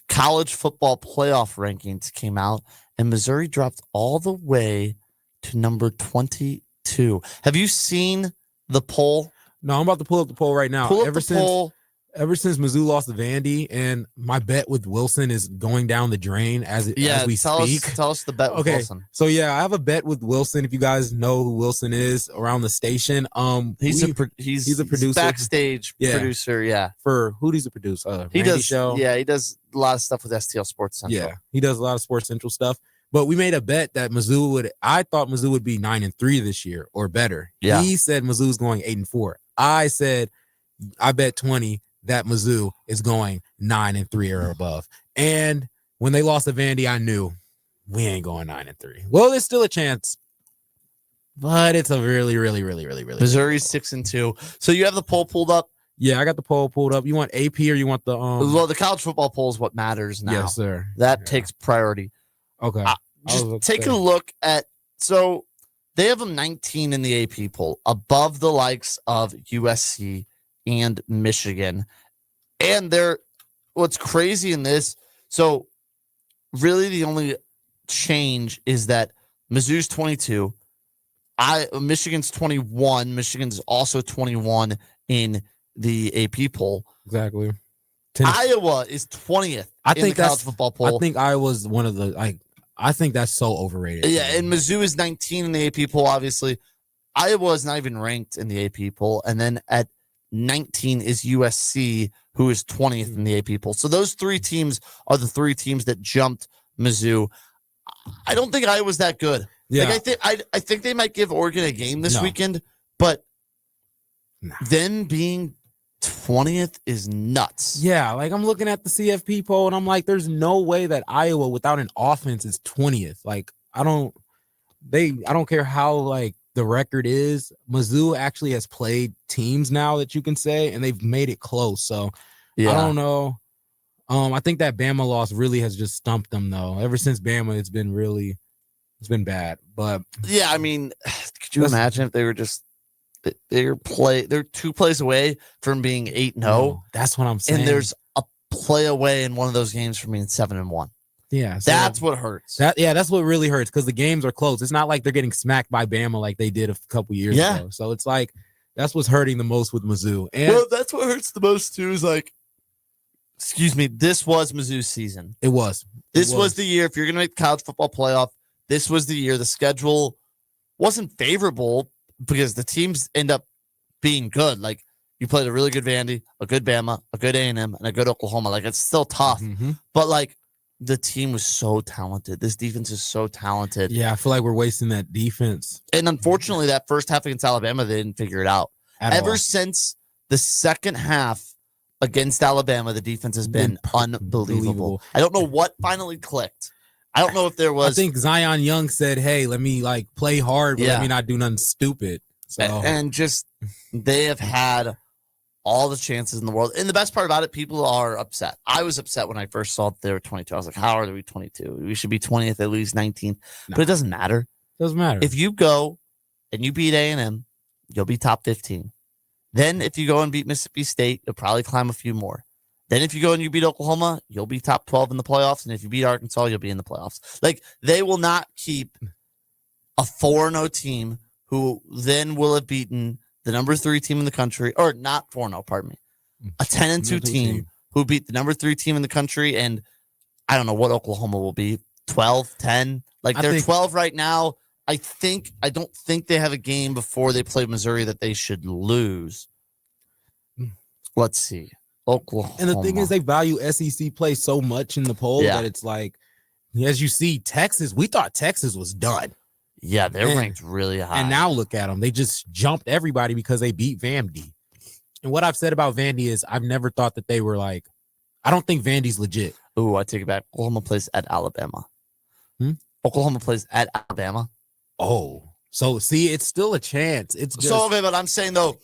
college football playoff rankings came out, and Missouri dropped all the way to number 22. Have you seen the poll? No, I'm about to pull up the poll right now. Ever since Mizzou lost to Vandy, and my bet with Wilson is going down the drain as we speak. Tell us the bet with Wilson. So yeah, I have a bet with Wilson. If you guys know who Wilson is around the station, he's a producer, backstage producer. Yeah, for who does he produce? He Randy does. Show. Yeah, he does a lot of stuff with STL Sports Central. Yeah, he does a lot of Sports Central stuff. But we made a bet that I thought Mizzou would be 9-3 this year or better. Yeah. He said Mizzou's going 8-4. I said I bet 20 that Mizzou is going 9-3 or above. And when they lost to Vandy, I knew we ain't going 9-3. Well, there's still a chance, but it's a really, really, really, really, really. Missouri's 6-2. So you have the poll pulled up. Yeah, I got the poll pulled up. You want AP or you want the Well, the college football poll is what matters now. Yes, sir. That takes priority. Okay. Just take a look at. So they have them 19 in the AP poll, above the likes of USC and Michigan. And what's crazy in this, so really the only change is that Mizzou's 22, Michigan's 21, Michigan's also 21 in the AP poll. Exactly. Iowa is 20th in the college football poll. I think Iowa's one of the, I think that's so overrated. Yeah, and Mizzou is 19 in the AP poll, obviously. Iowa is not even ranked in the AP poll. And then at 19 is USC, who is 20th in the AP poll. So those three teams are the three teams that jumped Mizzou. I don't think Iowa's that good. Yeah. I think they might give Oregon a game this weekend, but them being 20th is nuts. Yeah, like I'm looking at the CFP poll and I'm like, there's no way that Iowa without an offense is 20th. Like I don't care how like the record is. Mizzou actually has played teams now that you can say, and they've made it close. So I don't know. I think that Bama loss really has just stumped them though. Ever since Bama, it's been bad. But yeah, I mean, could you imagine if they were just they're 2 plays away from being 8-0. That's what I'm saying. And there's a play away in one of those games from being 7-1. Yeah, so that's what hurts. That's what really hurts because the games are close. It's not like they're getting smacked by Bama like they did a couple years ago. So it's like that's what's hurting the most with Mizzou. And that's what hurts the most too. Is like, excuse me, this was Mizzou's season. It was. This was the year. If you're going to make the college football playoff, this was the year. The schedule wasn't favorable because the teams end up being good. Like you played a really good Vandy, a good Bama, a good A&M, and a good Oklahoma. Like it's still tough, but like the team was so talented. This defense is so talented. Yeah, I feel like we're wasting that defense. And unfortunately, that first half against Alabama, they didn't figure it out. Ever since the second half against Alabama, the defense has been unbelievable. I don't know what finally clicked. I don't know if there was. I think Zion Young said, "Hey, let me like play hard, but let me not do nothing stupid." So and just they have had all the chances in the world. And the best part about it, people are upset. I was upset when I first saw they were 22. I was like, "How are we 22? We should be 20th, at least 19th." But it doesn't matter. It doesn't matter. If you go and you beat A&M, you'll be top 15. Then if you go and beat Mississippi State, you'll probably climb a few more. Then if you go and you beat Oklahoma, you'll be top 12 in the playoffs. And if you beat Arkansas, you'll be in the playoffs. Like, they will not keep a 4-0 team who then will have beaten the number 3 team in the country, or not 4-0, pardon me, a 10-2 team who beat the number 3 team in the country. And I don't know what Oklahoma will be, 12, 10. Like, they're 12 right now. I don't think they have a game before they play Missouri that they should lose. Let's see. Oklahoma. And the thing is, they value SEC play so much in the poll Yeah. that it's like, as you see, Texas, we thought Texas was done. Yeah, they're ranked really high. And now look at them. They just jumped everybody because they beat Vandy. And what I've said about Vandy is I've never thought that they were like, I don't think Vandy's legit. Ooh, I take it back. Oklahoma plays at Alabama. Oklahoma plays at Alabama. Oh, so see, it's still a chance. It's just, so okay, but I'm saying though,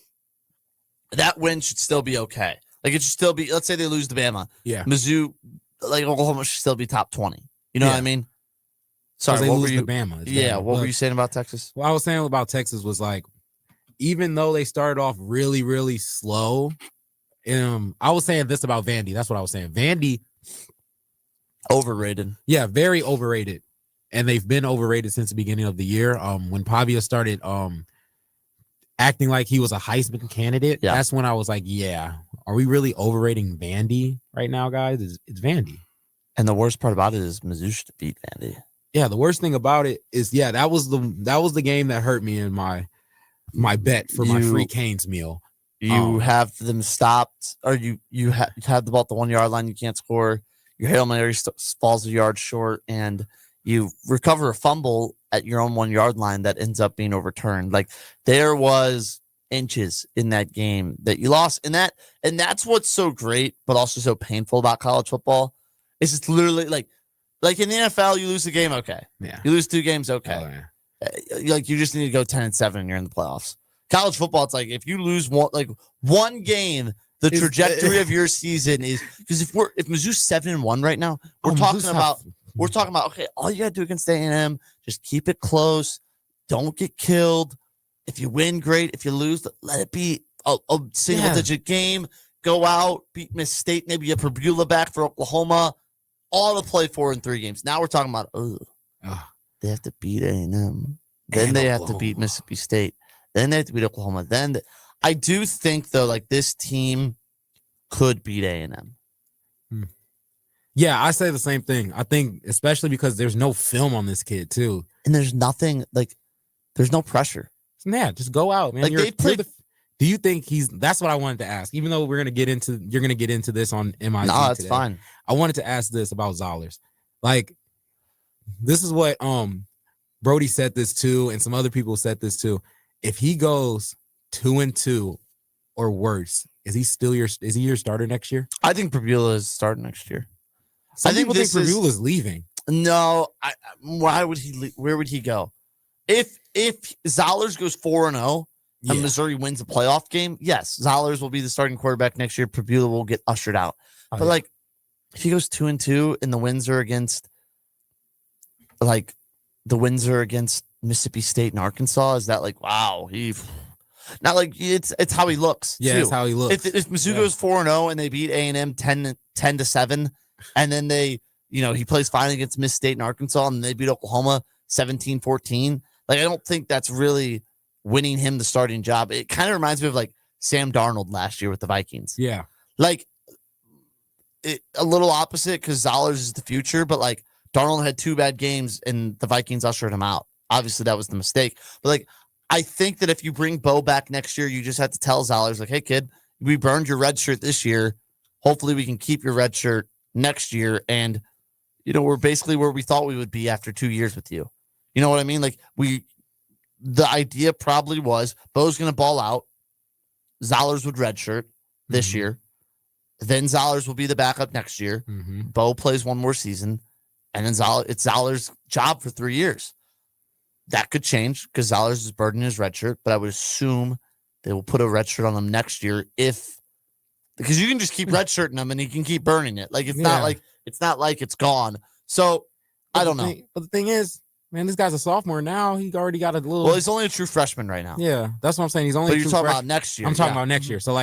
that win should still be okay. Like it should still be. Let's say they lose to Bama. Yeah, Mizzou, like Oklahoma should still be top 20. You know what I mean? Sorry, they what lose were you? to Bama. Yeah, what were you saying about Texas? What I was saying about Texas was like, even though they started off really, really slow, I was saying this about Vandy. That's what I was saying. Vandy, overrated. Yeah, very overrated. And they've been overrated since the beginning of the year. When Pavia started acting like he was a Heisman candidate, that's when I was like, yeah, are we really overrating Vandy right now, guys? It's Vandy. And the worst part about it is Mizzou should beat Vandy. Yeah, the worst thing about it is, that was the game that hurt me in my bet for my free Canes meal. You have them stopped, or you have the ball at the 1 yard line, you can't score. Your Hail Mary falls a yard short, and you recover a fumble at your own 1 yard line that ends up being overturned. Like there was inches in that game that you lost, and that's what's so great, but also so painful about college football. Is it's literally like in the NFL, you lose the game, okay. Yeah. You lose 2 games, okay. Oh, yeah. Like you just need to go 10-7 and you're in the playoffs. College football, it's like if you lose one game, the trajectory of your season is because if Mizzou's 7-1 right now, we're talking about okay, all you gotta do against A&M, just keep it close, don't get killed. If you win, great. If you lose, let it be a single digit game. Go out, beat Miss State, maybe a Purbulla back for Oklahoma. All to play 4 and 3 games. Now we're talking about they have to beat A&M, then they have to beat Mississippi State. Then they have to beat Oklahoma. I do think, though, like this team could beat A&M. Yeah, I say the same thing. I think, especially because there's no film on this kid, too. And there's nothing, there's no pressure. Yeah, just go out, man. Do you think that's what I wanted to ask, even though you're going to get into this on MIT No, that's today. fine. I wanted to ask this about Zollers. Like, this is what Brody said this too, and some other people said this too. If he goes 2-2 or worse, is he your starter next year? I think Purbulla is starting next year. Some people think Purbulla is leaving. No, why would he? Where would he go? If Zollers goes 4-0 and Missouri wins a playoff game, yes, Zollers will be the starting quarterback next year. Purbulla will get ushered out. But if he goes 2-2 and the wins are against Mississippi State and Arkansas, is that wow? Not like it's how he looks. Yeah, it's how he looks. If Mizzou goes 4-0 and they beat A&M 10-7, and then he plays fine against Miss State and Arkansas, and they beat Oklahoma 17-14. I don't think that's really winning him the starting job. It kind of reminds me of Sam Darnold last year with the Vikings. Yeah, a little opposite because Zollers is the future, but Darnold had 2 bad games and the Vikings ushered him out. Obviously, that was the mistake. But I think that if you bring Bo back next year, you just have to tell Zollers, hey, kid, we burned your red shirt this year. Hopefully, we can keep your red shirt next year. And, we're basically where we thought we would be after 2 years with you. You know what I mean? The idea probably was Bo's going to ball out. Zollers would redshirt this year. Then Zollers will be the backup next year. Bo plays 1 more season. And then it's Zollers' job for 3 years. That could change because Zollers is burdening his red shirt, but I would assume they will put a red shirt on him next year because you can just keep red shirting him and he can keep burning it. It's not like it's gone. So I don't know. But the thing is, man, this guy's a sophomore now. He already got a little. Well, he's only a true freshman right now. Yeah, that's what I'm saying. He's only. But you're talking about next year. I'm talking about next year. So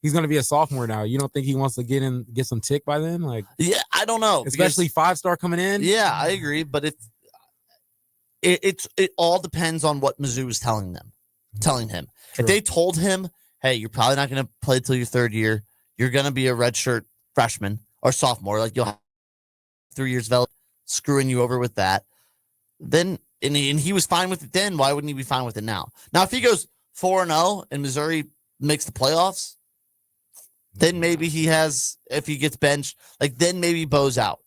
he's going to be a sophomore now. You don't think he wants to get some tick by then? Yeah, I don't know. Especially 5-star coming in. Yeah, I agree. But it all depends on what Mizzou is telling him. True. If they told him, hey, you're probably not going to play till your 3rd year. You're going to be a redshirt freshman or sophomore. You'll have 3 years of screwing you over with that. then and he was fine with it then. Why wouldn't he be fine with it now? Now, if he goes 4-0 and Missouri makes the playoffs, then maybe he has. If he gets benched, like then maybe Bo's out.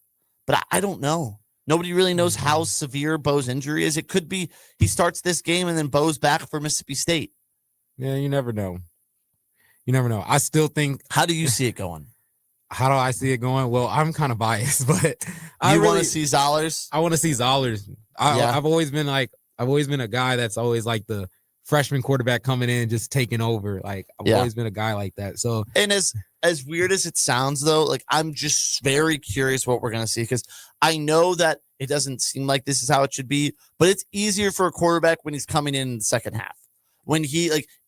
But I don't know. Nobody really knows how severe Bo's injury is. It could be he starts this game and then Bo's back for Mississippi State. Yeah, you never know. You never know. I still think. How do you see it going? How do I see it going? Well, I'm kind of biased, but You want to see Zollers? I want to see Zollers. I've always been a guy that's always like the freshman quarterback coming in just taking over. Like I've always been a guy like that. So, and as weird as it sounds, though, like I'm just very curious what we're gonna see because I know that it doesn't seem like this is how it should be, but it's easier for a quarterback when he's coming in the second half. When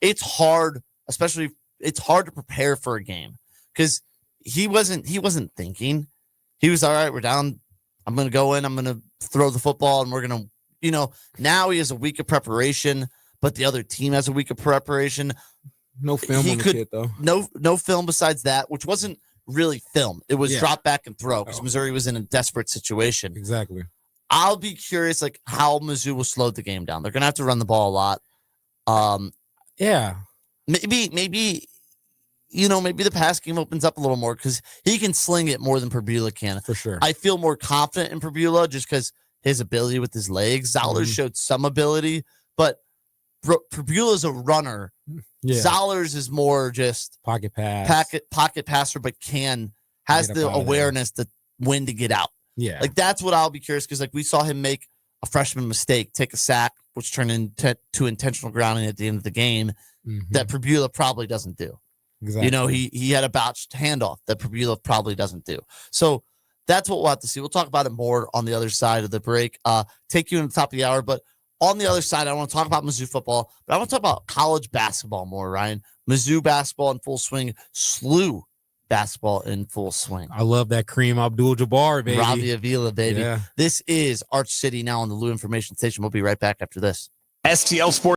it's hard, especially it's hard to prepare for a game because he wasn't thinking. He was all right. We're down. I'm gonna go in. I'm gonna throw the football, and we're gonna, now he has a week of preparation, but the other team has a week of preparation. No film on the kid, though. No film besides that, which wasn't really film. It was drop back and throw because Missouri was in a desperate situation. Exactly. I'll be curious, like how Mizzou will slow the game down. They're gonna have to run the ball a lot. Maybe the pass game opens up a little more because he can sling it more than Prbula can. For sure. I feel more confident in Prbula just because his ability with his legs. Zollers showed some ability, but Prbula's a runner. Yeah. Zollers is more just pocket passer, but has the awareness to when to get out. Yeah. Like that's what I'll be curious because like we saw him make a freshman mistake, take a sack, which turned into intentional grounding at the end of the game that Prbula probably doesn't do. Exactly. He had a botched handoff that Prbula probably doesn't do. So that's what we'll have to see. We'll talk about it more on the other side of the break. Take you in the top of the hour, but on the other side, I want to talk about Mizzou football, but I want to talk about college basketball more, Ryan. Mizzou basketball in full swing, SLU basketball in full swing. I love that Kareem Abdul-Jabbar, baby. Ravi Avila, baby. Yeah. This is Arch City now on the Lou Information Station. We'll be right back after this. STL Sports.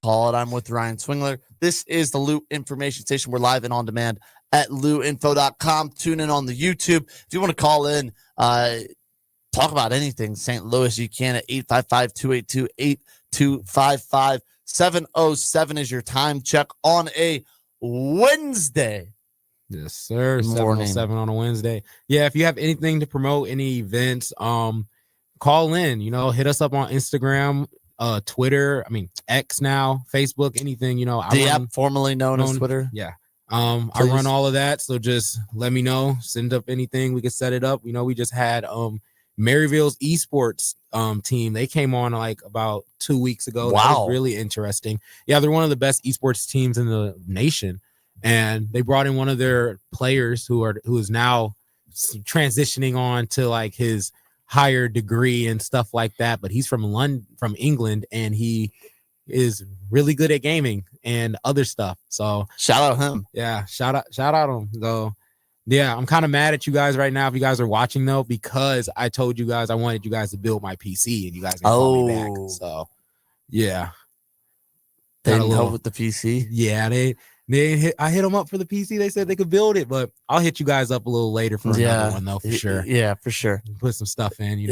Call it. I'm with Ryan Swingler. This is the Loot Information Station. We're live and on demand at lootinfo.com. Tune in on the YouTube. If you want to call in, talk about anything St. Louis, you can at 855-282-8255. 7:07 is your time check on a Wednesday. Yes, sir. Morning. 7:07 on a Wednesday. Yeah, if you have anything to promote, any events, call in, hit us up on Instagram, Twitter, X now, Facebook, anything, The app formerly known as Twitter. Yeah. I run all of that, so just let me know. Send up anything, we can set it up. We just had Maryville's esports team. They came on like about 2 weeks ago. Wow. That was really interesting. Yeah, they're one of the best esports teams in the nation, and they brought in one of their players who is now transitioning on to like his higher degree and stuff like that, but he's from England, and he is really good at gaming and other stuff. So shout out him. Yeah, shout out him. So yeah, I'm kind of mad at you guys right now if you guys are watching though, because I told you guys I wanted you guys to build my PC and you guys didn't call me back. So yeah, they didn't help with the PC. Yeah, I hit them up for the PC. They said they could build it, but I'll hit you guys up a little later for another one though, for sure. Yeah, for sure. Put some stuff in,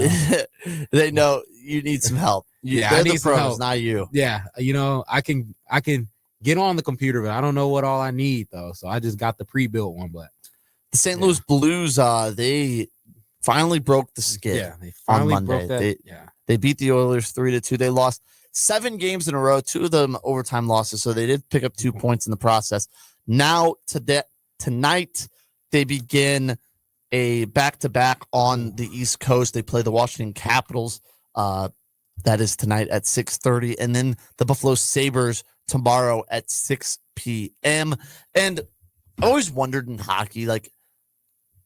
They know you need some help. I need some help, not you. Yeah, I can get on the computer, but I don't know what all I need though. So I just got the pre-built one. But the St. Louis Blues, they finally broke the skid. Yeah, they finally on Monday. broke that. They beat the Oilers 3-2. They lost 7 games in a row, 2 of them overtime losses. So they did pick up 2 points in the process. Now tonight they begin a back-to-back on the East Coast. They play the Washington Capitals. That is tonight at 6:30, and then the Buffalo Sabres tomorrow at 6 p.m. And I always wondered in hockey, like,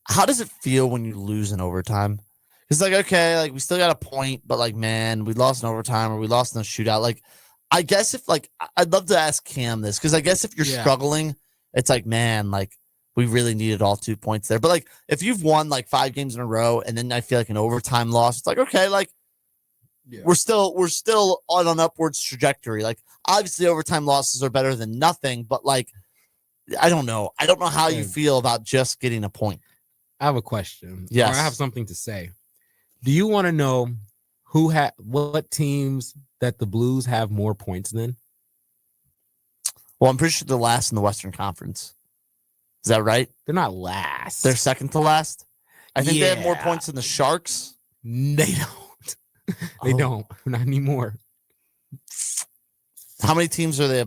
how does it feel when you lose in overtime? It's like, okay, like we still got a point, but like, man, we lost in overtime or we lost in a shootout. Like, I guess if like, I'd love to ask Cam this, because I guess if you're struggling, it's like, man, like we really needed all 2 points there. But like, if you've won like 5 games in a row and then I feel like an overtime loss, it's like, okay, like we're still on an upwards trajectory. Like, obviously overtime losses are better than nothing, but like, I don't know how you feel about just getting a point. I have a question. Yes. Or I have something to say. Do you want to know what teams that the Blues have more points than? Well, I'm pretty sure they're last in the Western Conference. Is that right? They're not last. They're second to last. I think they have more points than the Sharks. They don't. They don't. Not anymore. How many teams are they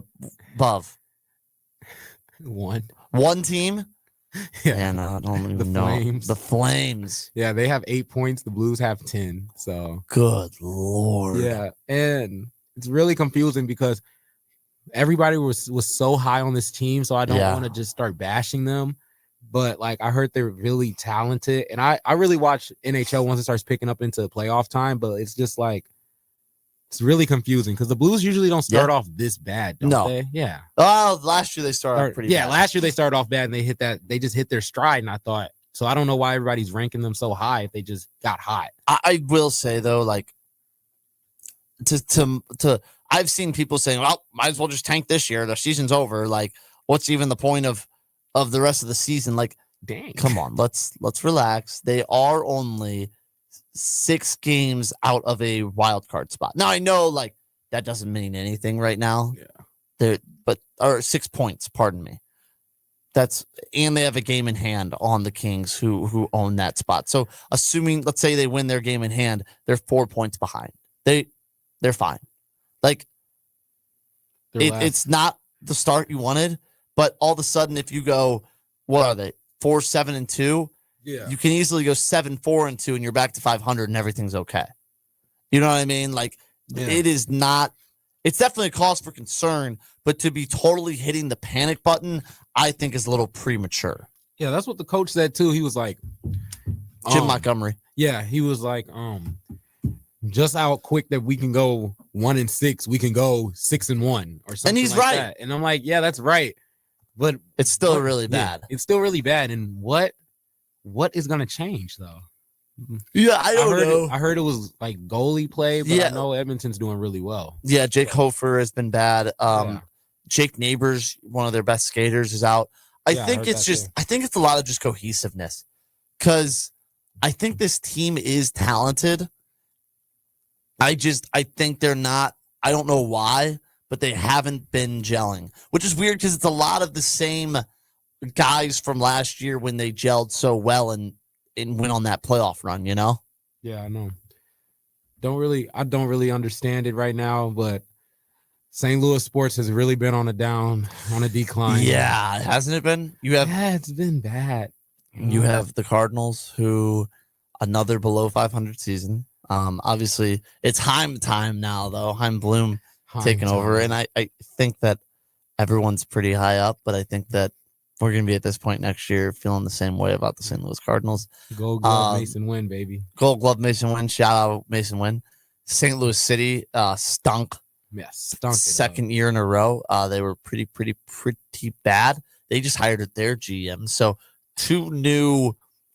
above? One team? Yeah, and I don't even know. Flames. The Flames. Yeah, they have 8 points. The Blues have 10. So good Lord. Yeah, and it's really confusing because everybody was so high on this team, so I don't want to just start bashing them. But like, I heard they're really talented, and I really watch NHL once it starts picking up into playoff time. But it's just like, it's really confusing because the Blues usually don't start off this bad, don't they? Yeah. Oh, last year they started off pretty bad. Last year they started off bad and they just hit their stride, and I thought, so I don't know why everybody's ranking them so high if they just got hot. I will say though, like to I've seen people saying, well, might as well just tank this year. The season's over. Like, what's even the point of the rest of the season? Like, dang, come on, let's relax. They are only 6 games out of a wild card spot. Now I know like that doesn't mean anything right now. Yeah. Or 6 points, pardon me. And they have a game in hand on the Kings who own that spot. So assuming, let's say they win their game in hand, they're 4 points behind. They're fine. Like it's not the start you wanted, but all of a sudden if you go, what are they? 4-7-2. Yeah. You can easily go 7-4-2 and you're back to 500 and everything's okay. You know what I mean? Like it is not, it's definitely a cause for concern, but to be totally hitting the panic button, I think is a little premature. Yeah, that's what the coach said too. He was like, Jim Montgomery. Yeah, he was like, just how quick that we can go 1-6, we can go 6-1 or something. And he's like right. That. And I'm like, yeah, that's right. But it's still really bad. It's still really bad. And what is going to change though? Yeah, I don't know. I heard it was like goalie play, but I know Edmonton's doing really well. Yeah, Jake Hofer has been bad. Yeah. Jake Neighbors, one of their best skaters, is out. I think it's a lot of just cohesiveness, because I think this team is talented. I think they're not. I don't know why, but they haven't been gelling, which is weird because it's a lot of the same guys from last year when they gelled so well and went on that playoff run, you know? Yeah, I know. I don't really understand it right now, but St. Louis sports has really been on a decline. Yeah, hasn't it been? It's been bad. You have the Cardinals, who another below 500 season. Obviously, it's Heim time now, though. Heim Bloom taking over, and I think that everyone's pretty high up, but I think that we're going to be at this point next year feeling the same way about the St. Louis Cardinals. Gold Glove Mason Wynn, baby. Gold Glove Mason Wynn. Shout out Mason Wynn. St. Louis City stunk. Yes, stunk. Second year in a row. They were pretty bad. They just hired their GM. So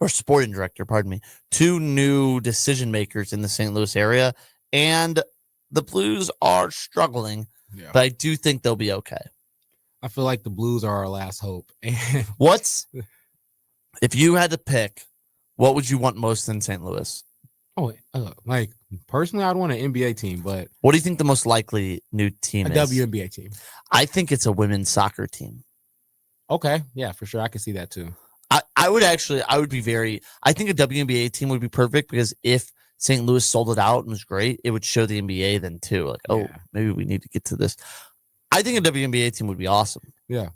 sporting director, pardon me, 2 new decision makers in the St. Louis area. And the Blues are struggling, but I do think they'll be okay. I feel like the Blues are our last hope. If you had to pick, what would you want most in St. Louis? Like personally, I'd want an NBA team, but what do you think the most likely new team is? A WNBA team. I think it's a women's soccer team. Okay, yeah, for sure, I can see that too. I think a WNBA team would be perfect, because if St. Louis sold it out and was great, it would show the NBA then too. Like, maybe we need to get to this. I think a WNBA team would be awesome. Yeah.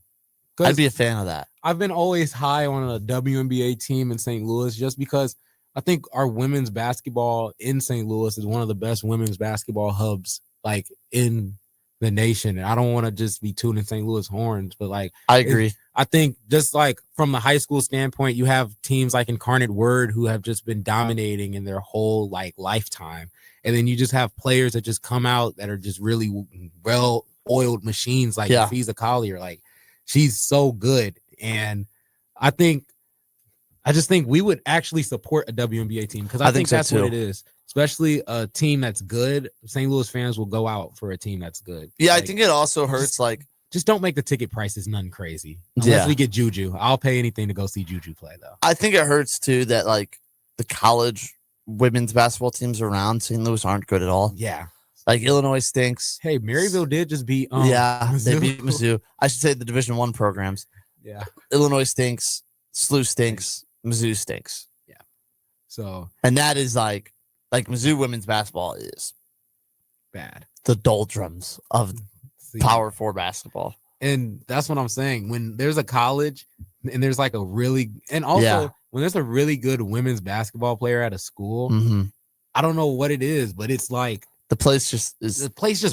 I'd be a fan of that. I've been always high on a WNBA team in St. Louis, just because I think our women's basketball in St. Louis is one of the best women's basketball hubs like in the nation. And I don't want to just be tuning St. Louis horns, but like I agree. I think just like from the high school standpoint, you have teams like Incarnate Word who have just been dominating in their whole like lifetime. And then you just have players that just come out that are just really well-oiled machines, like Fiza Collier. Like, she's so good. And I just think we would actually support a WNBA team, because I think that's what it is. Especially a team that's good. St. Louis fans will go out for a team that's good. Yeah, like, I think it also hurts. Just don't make the ticket prices nothing crazy. Unless we get Juju. I'll pay anything to go see Juju play, though. I think it hurts, too, that like the college women's basketball teams around St. Louis aren't good at all. Yeah. Like, Illinois stinks. Hey, Maryville did just beat Mizzou. They beat Mizzou. I should say the Division I programs. Yeah. Illinois stinks. SLU stinks. Mizzou stinks. Yeah. So. And that is like Mizzou women's basketball is bad. The doldrums of Power 4 basketball. And that's what I'm saying. When there's a college and there's like when there's a really good women's basketball player at a school, I don't know what it is, but it's like the place just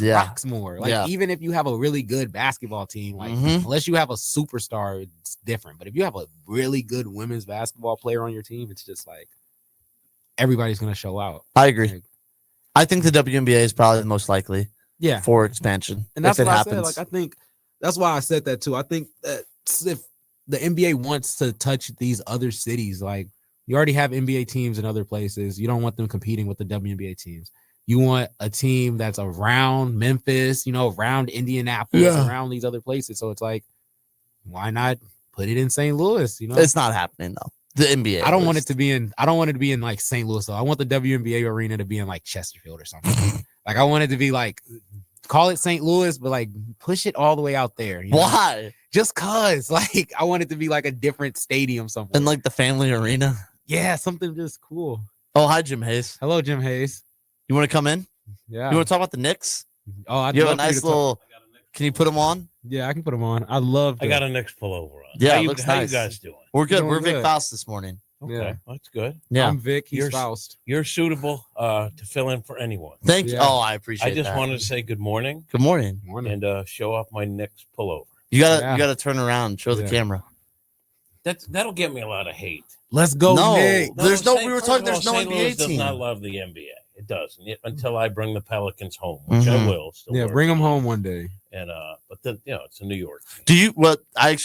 rocks more. Like, even if you have a really good basketball team, like unless you have a superstar, it's different. But if you have a really good women's basketball player on your team, it's just like everybody's gonna show out. I agree. Like, I think the WNBA is probably the most likely for expansion. And that's what I said. Like, I think that's why I said that too. I think that if the NBA wants to touch these other cities, like, you already have NBA teams in other places. You don't want them competing with the WNBA teams. You want a team that's around Memphis, around Indianapolis, around these other places. So it's like, why not put it in St. Louis? It's not happening though. The NBA. I don't want it to be in like St. Louis though. I want the WNBA arena to be in like Chesterfield or something. Like, I want it to be like, call it St. Louis, but like push it all the way out there. Why? Just cause like I want it to be like a different stadium somewhere. And like the family arena. Yeah, something just cool. Oh, hi, Jim Hayes. Hello, Jim Hayes. You want to come in? Yeah. You want to talk about the Knicks? Oh, you have a nice little. Can you put them on? Yeah, I can put them on. I got a Knicks pullover on. Yeah, it looks nice. How you guys doing? We're good. We're Vic Faust this morning. Okay, yeah. That's good. Yeah, I'm Vic. He's Faust. You're suitable to fill in for anyone. Thank you. Oh, I appreciate it. I just wanted to say good morning. Good morning. And show off my Knicks pullover. You gotta turn around and show the camera. That'll get me a lot of hate. Let's go. No, Nick. There's no. We were talking. There's no St. NBA Louis team. Does not love the NBA. It doesn't until I bring the Pelicans home, which I will. Bring them home one day. And but then it's a New York team. Do you? Well,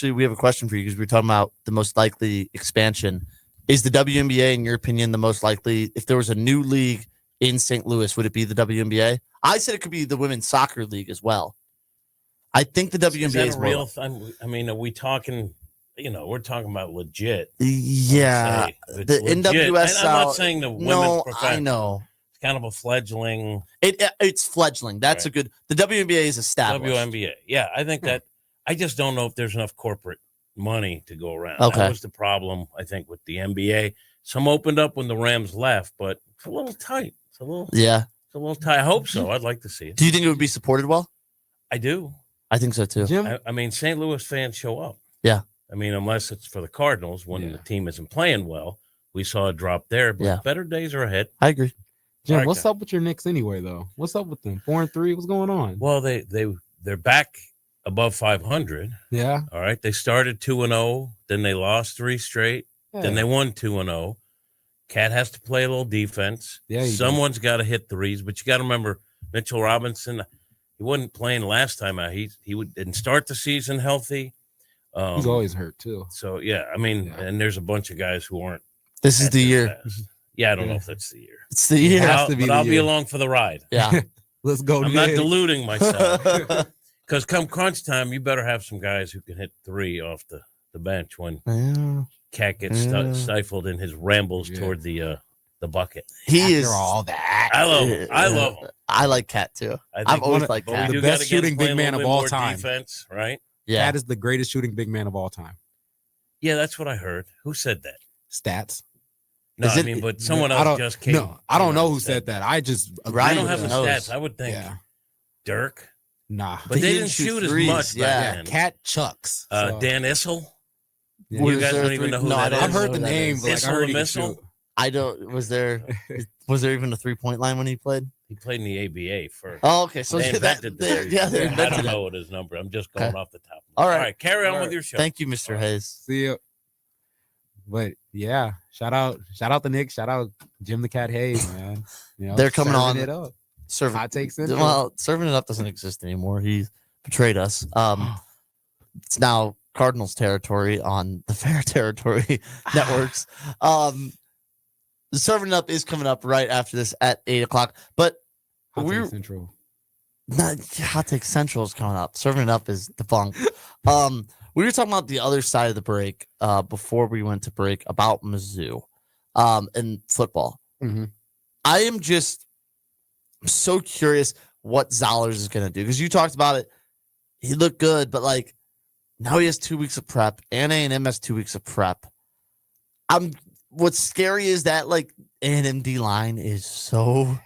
we have a question for you, because we were talking about the most likely expansion. Is the WNBA, in your opinion, the most likely? If there was a new league in St. Louis, would it be the WNBA? I said it could be the women's soccer league as well. I think the WNBA Is that is a real thing? I mean, are we talking? We're talking about legit. Yeah, the NWSL. I'm not saying the women's No, professional. I know. It's kind of a fledgling. It's fledgling. That's Right. a good. The WNBA is established. WNBA. Yeah, I think that. I just don't know if there's enough corporate money to go around. Okay. That was the problem, I think, with the NBA. Some opened up when the Rams left, but it's a little tight. It's a little tight. I hope so. I'd like to see it. Do you think it would be supported well? I do. I think so too. Jim, I mean, St. Louis fans show up. Yeah. I mean, unless it's for the Cardinals when the team isn't playing well. We saw a drop there, but better days are ahead. I agree. Jim, All right, what's up with your Knicks anyway, though? What's up with them? 4-3. What's going on? Well, they're back above 500. Yeah. All right. They started 2-0, then they lost 3 straight, then they won 2-0. Cat has to play a little defense. Yeah. Someone's got to hit threes, but you got to remember Mitchell Robinson. He wasn't playing last time out. He didn't start the season healthy. He's always hurt too. So yeah, I mean, and there's a bunch of guys who aren't. This is the year. fast. Yeah, I don't know if that's the year. It's the year. I'll be along for the ride. Yeah. Let's go. I'm not Knicks. deluding myself. Because come crunch time, you better have some guys who can hit 3 off the bench when Cat gets stifled in his rambles toward the bucket. He is all that. I love him. I love him. I like Cat too. I've always liked Cat. The best shooting big man of all time. Defense, right? Yeah. Cat is the greatest shooting big man of all time. Yeah, that's what I heard. Who said that? Stats. No, Is I it- mean, but someone else just came. No, I don't know who said that. I just I Ryan don't have the knows. stats. I would think Dirk. Nah. But He they didn't didn't shoot shoot as threes, much yeah. back Yeah, then. Cat chucks. So, Dan Issel. yeah. You guys don't even know who that is. I've heard the who that name, is. but like, I heard he could Issel shoot. I don't. Was there even a 3-point line when he played? He played in the ABA first. Oh, okay. So They invented the series. yeah, they I invented don't it. know what his number. I'm just going off the top. All right. Carry on All with right. your show. Thank you, Mr. Hayes. See you. But yeah, shout out the Knicks. Shout out Jim the Cat Hayes, man. They're coming serving on. it up. Serving. Hot takes in. Well, serving it up doesn't exist anymore. He betrayed us. It's now Cardinals territory on the Fair Territory networks. Serving it up is coming up right after this at 8:00. But Hot we're Take Central. not Hot Take Central is coming up. Serving it up is defunct. We were talking about the other side of the break before we went to break about Mizzou and football. Mm-hmm. I am just so curious what Zollers is going to do because you talked about it. He looked good, but like now he has 2 weeks of prep. A&M has 2 weeks of prep. What's scary is that like A&M D line is so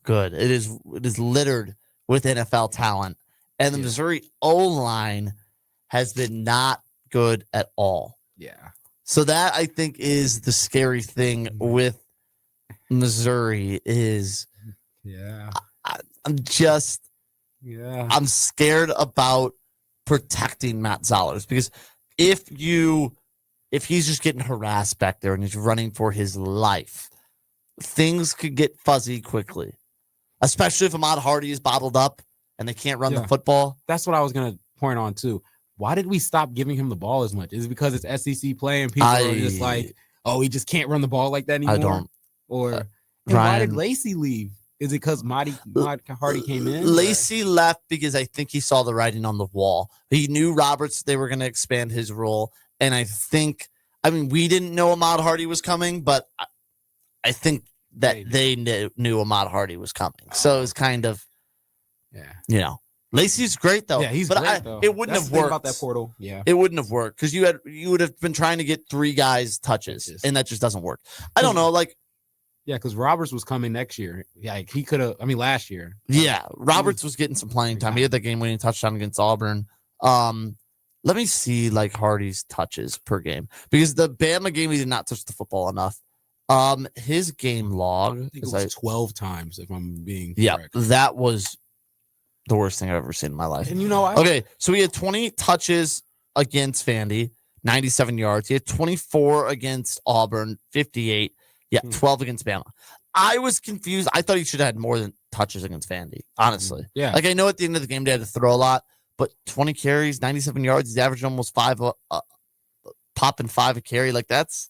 good. It is littered with NFL talent, and the Missouri O line has been not good at all. Yeah. So that I think is the scary thing with Missouri is I'm scared about protecting Matt Zollers because if he's just getting harassed back there and he's running for his life, things could get fuzzy quickly, especially if Ahmad Hardy is bottled up and they can't run the football. That's what I was going to point on too. Why did we stop giving him the ball as much? Is it because it's SEC play and people are just like, oh, he just can't run the ball like that anymore? I don't. Or why did Lacey leave? Is it because Ahmad Hardy came in? Lacey left because I think he saw the writing on the wall. He knew Roberts, they were going to expand his role. And I mean, we didn't know Ahmad Hardy was coming, but I think that they knew Ahmad Hardy was coming. So it was kind of, Lacey's great though. Yeah, he's but great though. It wouldn't have worked about that portal. Yeah, it wouldn't have worked because you would have been trying to get 3 guys touches, and that just doesn't work. I don't know, like. Yeah, because Roberts was coming next year. Yeah, he could have. I mean, last year. Yeah, Roberts was getting some playing time. He had the game-winning touchdown against Auburn. Let me see like Hardy's touches per game because the Bama game he did not touch the football enough. His game log, I think it was 12 times if I'm being correct. That was the worst thing I've ever seen in my life. And okay, so he had 20 touches against Vandy, 97 yards. He had 24 against Auburn, 58. Yeah, 12 against Bama. I was confused. I thought he should have had more than touches against Vandy, honestly. Yeah. Like, I know at the end of the game, they had to throw a lot, but 20 carries, 97 yards. He's averaging almost 5, popping 5 a carry. Like, that's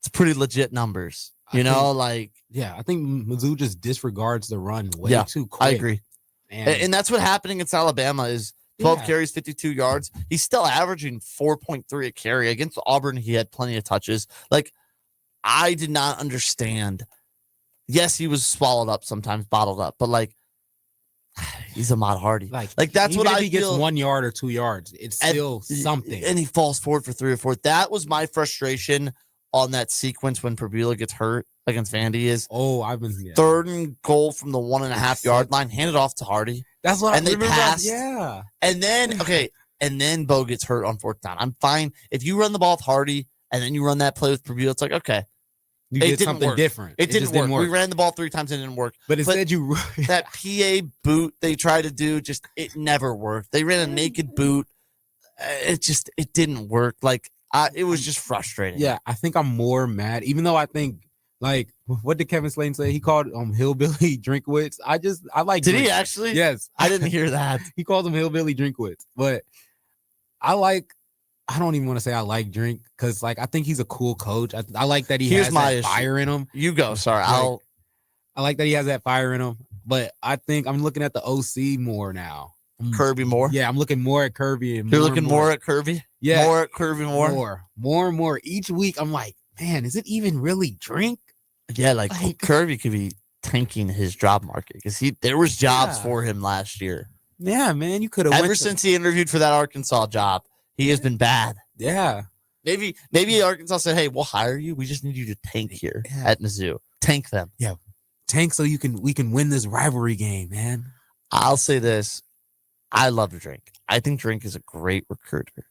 it's pretty legit numbers. You know, like I think Mizzou just disregards the run way too quick. I agree. And that's what happened against Alabama is 12 carries, 52 yards. He's still averaging 4.3 a carry. Against Auburn, he had plenty of touches. Like, I did not understand. Yes, he was swallowed up sometimes, bottled up, but like, he's Ahmad Hardy. Like that's even what if he gets 1 yard or 2 yards, it's still something. And he falls forward for 3 or 4. That was my frustration on that sequence when Purvila gets hurt against Vandy is third and goal from the 1.5 yard line, hand it off to Hardy. That's what and I they remember. passed. Yeah. And then Bo gets hurt on 4th down. I'm fine. If you run the ball with Hardy and then you run that play with Purvila, it's like, okay. You did something different. It didn't work. We ran the ball 3 times and it didn't work. But instead that PA boot they tried to do, it never worked. They ran a naked boot. It didn't work. Like, it was just frustrating. Yeah, I think I'm more mad, even though I think, like, what did Kevin Slayton say? He called Hillbilly Drinkwitz. I like. Did he actually? Yes, I didn't hear that. He called him Hillbilly Drinkwitz, but I don't even want to say I like Drink because, like, I think he's a cool coach. I like that he has that fire in him. You go. Sorry, I like that he has that fire in him, but I think I'm looking at the OC more now. Kirby more? Yeah, I'm looking more at Kirby. And you're looking more at Kirby? Yeah. More at Kirby more? More and more. Each week, I'm like, man, is it even really Drink? Yeah, like Kirby could be tanking his job market because there was jobs for him last year. Yeah, man, you could have. Ever since he interviewed for that Arkansas job, he has been bad. Yeah. Maybe Arkansas said, hey, we'll hire you. We just need you to tank here at Mizzou. Tank them. Yeah. Tank so we can win this rivalry game, man. I'll say this. I love Drink. I think Drink is a great recruiter.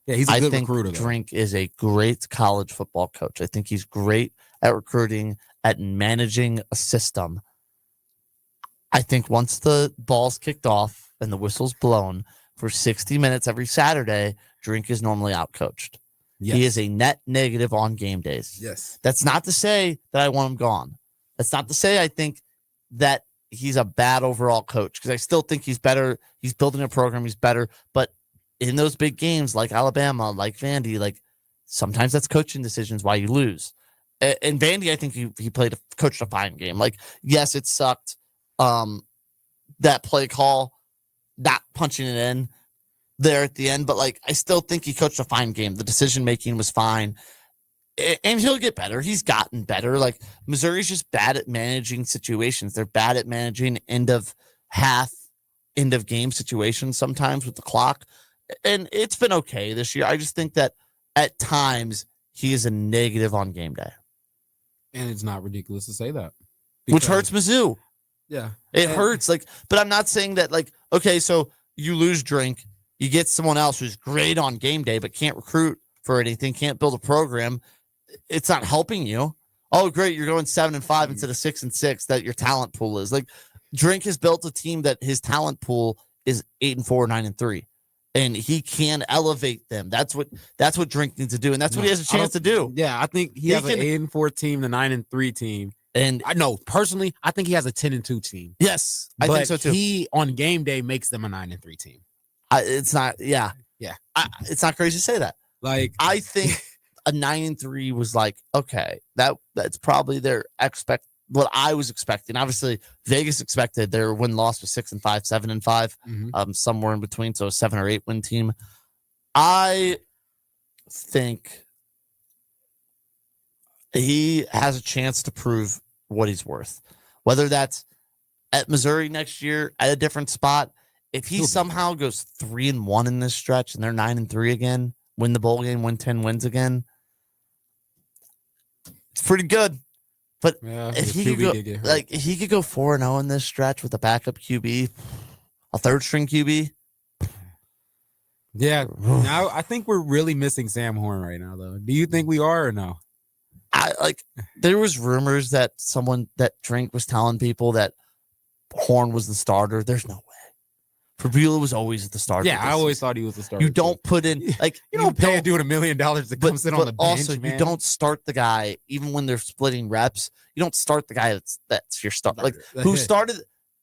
Yeah, he's a good recruiter. Drink is a great college football coach. I think he's great at recruiting, at managing a system. I think once the ball's kicked off and the whistle's blown for 60 minutes every Saturday, Drink is normally outcoached. Yes. He is a net negative on game days. Yes. That's not to say that I want him gone. That's not to say I think that he's a bad overall coach because I still think he's better. He's building a program. He's better. But in those big games like Alabama, like Vandy, like sometimes that's coaching decisions why you lose. And Vandy, I think he coached a fine game. Like, yes, it sucked. That play call, not punching it in there at the end, but like I still think he coached a fine game. The decision making was fine. And he'll get better. He's gotten better. Like Missouri's just bad at managing situations. They're bad at managing end of game situations sometimes with the clock. And it's been okay this year. I just think that at times he is a negative on game day. And it's not ridiculous to say that. Which hurts Mizzou. Yeah. It hurts. Like, but I'm not saying that, like, okay, so you lose Drink, you get someone else who's great on game day, but can't recruit for anything, can't build a program. It's not helping you. Oh, great. You're going 7-5 instead of 6-6 that your talent pool is. Like, Drink has built a team that his talent pool is 8-4, 9-3. And he can elevate them. That's what Drink needs to do. And that's what he has a chance to do. Yeah, I think he has an 8-4 team, the 9-3 team. And I know personally, I think he has a 10-2 team. Yes, I think so too. He on game day makes them a 9-3 team. It's not, yeah. It's not crazy to say that. Like, I think a 9-3 was like, okay, that's probably what I was expecting. Obviously, Vegas expected their win-loss was 6-5, 7-5, somewhere in between. So a 7 or 8 win team. I think he has a chance to prove what he's worth, whether that's at Missouri next year at a different spot. If he somehow goes 3-1 in this stretch and they're 9-3 again, win the bowl game, win 10 wins again, it's pretty good. But if he could go 4-0 in this stretch with a backup QB, a third string QB. Yeah. Now I think we're really missing Sam Horn right now, though. Do you think we are or no? There was rumors that Drink was telling people that Horn was the starter. There's no way. Purvila was always the starter. Yeah, I always thought he was the starter. You don't put in like you don't pay a dude $1 million to come sit on the bench. Also, man. You don't start the guy even when they're splitting reps. You don't start the guy that's your start. Like who started?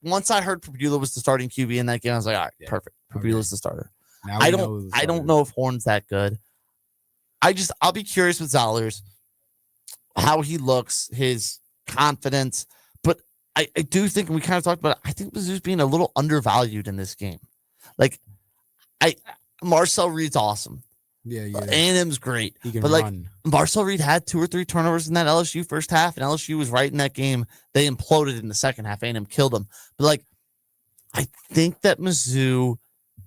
Once I heard Purvila was the starting QB in that game, I was like, all right, perfect. Purvila's the starter. I don't know if Horn's that good. I'll be curious with Zollers. how he looks, his confidence. But I do think, and we kind of talked about it, I think Mizzou's being a little undervalued in this game. Like, Marcel Reed's awesome. Yeah, A&M's great. He can but like run. Marcel Reed had 2 or 3 turnovers in that LSU first half, and LSU was right in that game. They imploded in the second half. A&M killed them. But like, I think that Mizzou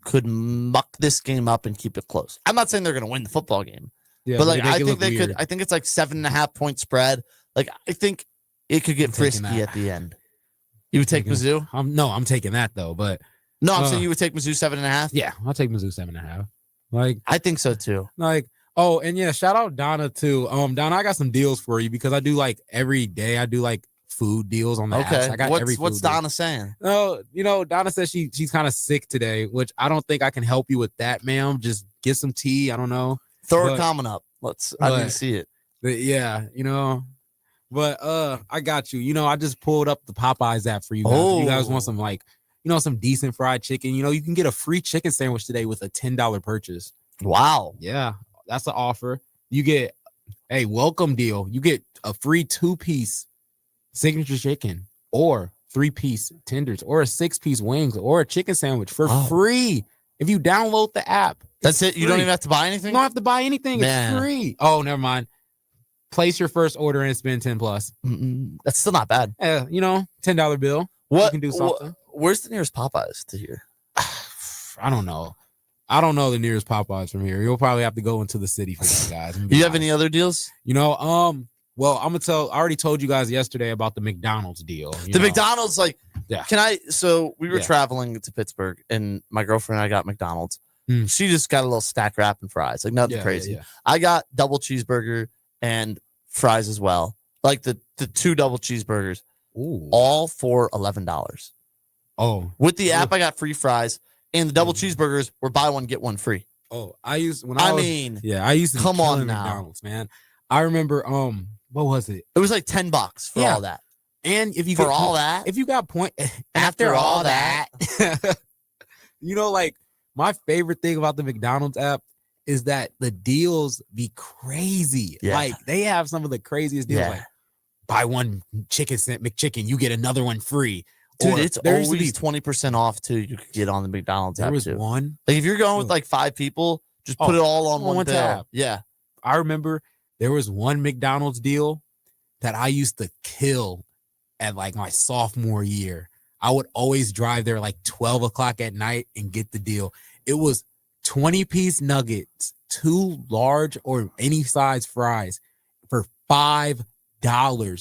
could muck this game up and keep it close. I'm not saying they're going to win the football game, Yeah, but like they I make it think look they weird. could. I think it's like 7.5 point spread. Like I think it could get I'm taking frisky that. at the end. You would take Mizzou? I'm taking that though. But No, I'm saying you would take Mizzou 7.5. yeah, I'll take Mizzou 7.5. Like I think so too. Like, oh, and yeah, shout out Donna too. Donna, I got some deals for you because I do like every day. I do like food deals on the apps. Okay, I got what's Donna saying? No, Donna says she's kind of sick today, which I don't think I can help you with that, ma'am. Just get some tea. I don't know. Throw a comment up. I need to see it. But yeah, But I got you. I just pulled up the Popeyes app for you guys. If you guys want some some decent fried chicken, you can get a free chicken sandwich today with a $10 purchase. Wow. Yeah, that's an offer. You get a welcome deal. You get a free 2-piece signature chicken or 3-piece tenders or a 6-piece wings or a chicken sandwich for free if you download the app. That's it. You don't even have to buy anything? You don't have to buy anything. Man. It's free. Oh, never mind. Place your first order and spend 10 plus. That's still not bad. $10 bill. What you can do something. Where's the nearest Popeyes to here? I don't know. I don't know the nearest Popeyes from here. You'll probably have to go into the city for that, guys. You have any other deals? Well, I'm gonna tell. I already told you guys yesterday about the McDonald's deal. McDonald's, yeah. So we were traveling to Pittsburgh, and my girlfriend and I got McDonald's. She just got a little stack wrap and fries, like nothing crazy. Yeah. I got double cheeseburger and fries as well, like the 2 double cheeseburgers, all for $11. Oh, with the app, I got free fries, and the double cheeseburgers were buy one get one free. Oh, I used to come on now, McDonald's, man. I remember, what was it? It was like $10 for all that. And if you if you got point after all that, like my favorite thing about the McDonald's app is that the deals be crazy. Yeah. Like they have some of the craziest deals. Like buy one McChicken, you get another one free. Dude, it's always 20% off too. You could get on the McDonald's app. There was too. one. Like if you're going with like 5 people, just put it all on one bill. tab. Yeah. I remember there was one McDonald's deal that I used to kill at like my sophomore year. I would always drive there like 12 o'clock at night and get the deal. It was 20-piece nuggets, 2 large or any size fries for $5.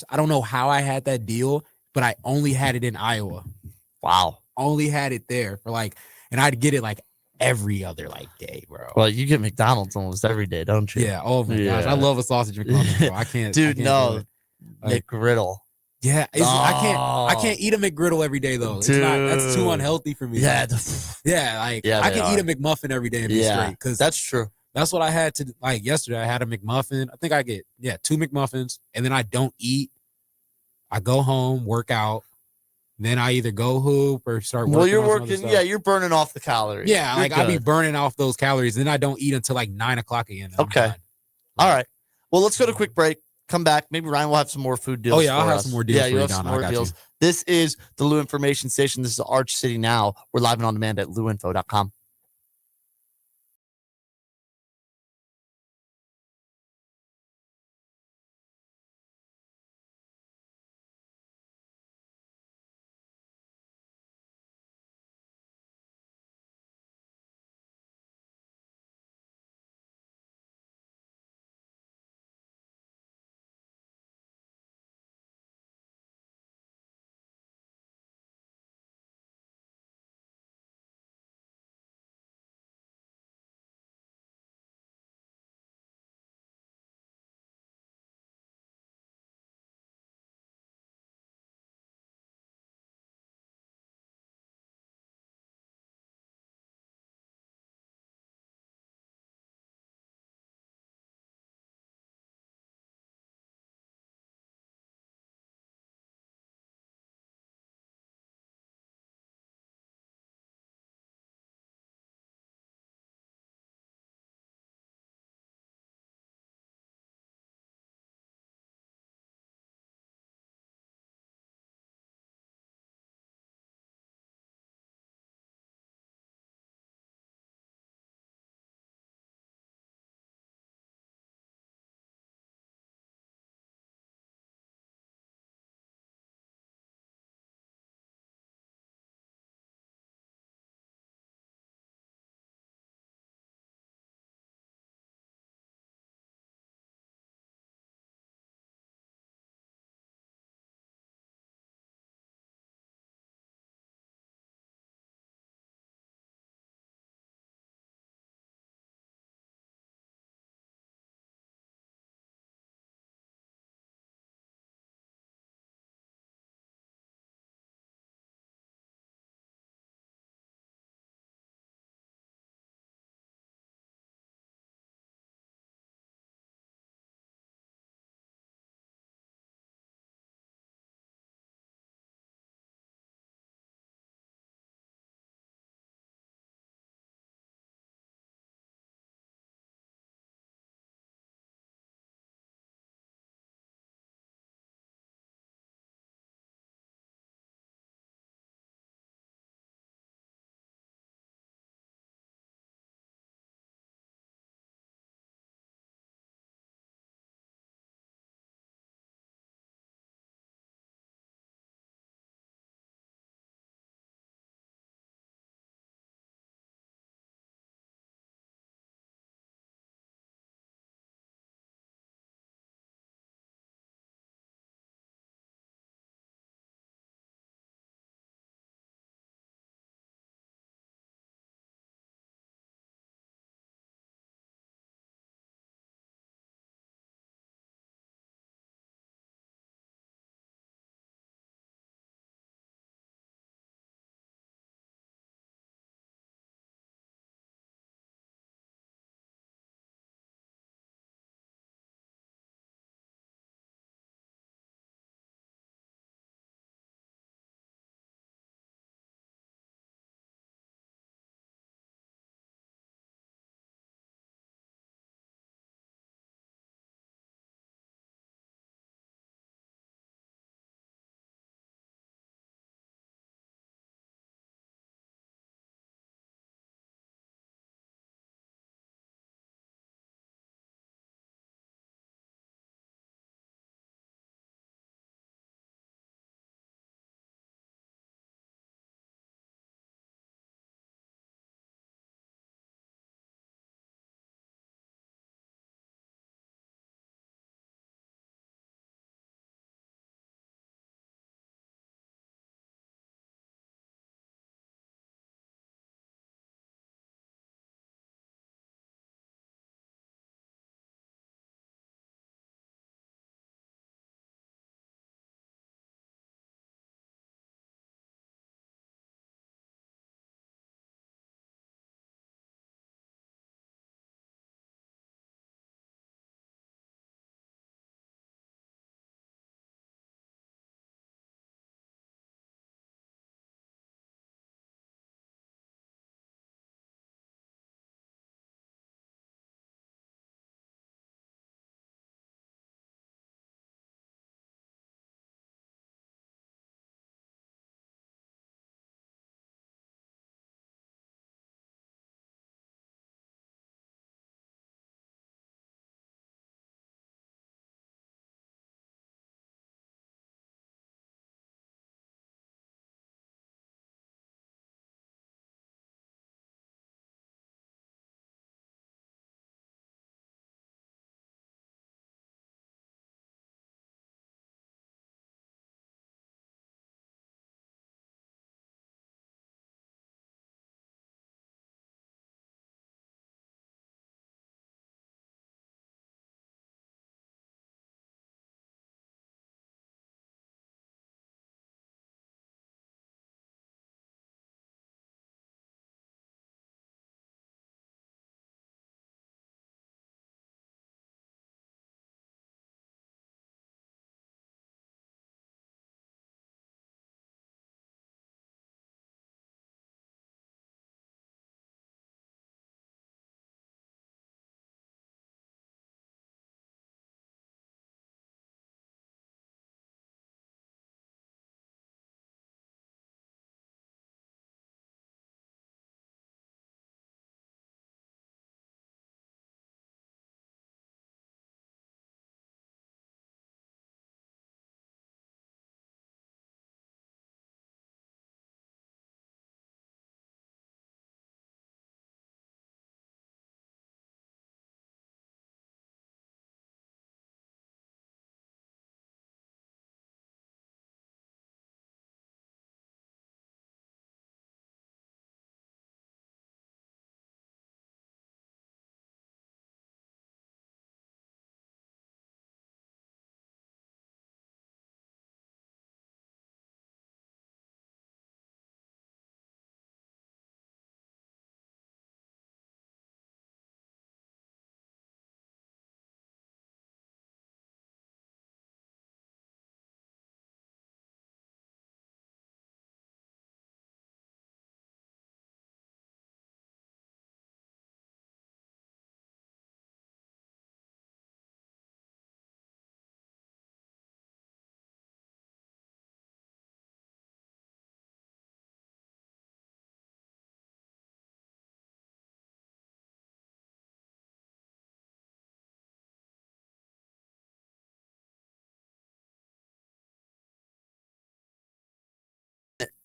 I don't know how I had that deal, but I only had it in Iowa. Wow. Only had it there for and I'd get it like every other day, bro. Well, you get McDonald's almost every day, don't you? Yeah. Oh my gosh. I love a sausage McMuffin, bro. I can't. Dude, no. McGriddle. Yeah, I can't eat a McGriddle every day though. That's too unhealthy for me. Yeah, I can eat a McMuffin every day and be straight. Because that's true. That's what I had to yesterday. I had a McMuffin. I think I get 2 McMuffins, and then I don't eat. I go home, work out, then I either go hoop or start working. Well, you're working. Yeah, you're burning off the calories. Yeah, I be burning off those calories. Then I don't eat until 9 o'clock again. Okay. All right. Well, let's go to a quick break. Come back. Maybe Ryan will have some more food deals. Oh, yeah, I'll have some more deals. Yeah, you have some more deals. This is the Lou Information Station. This is Arch City Now. We're live and on demand at louinfo.com.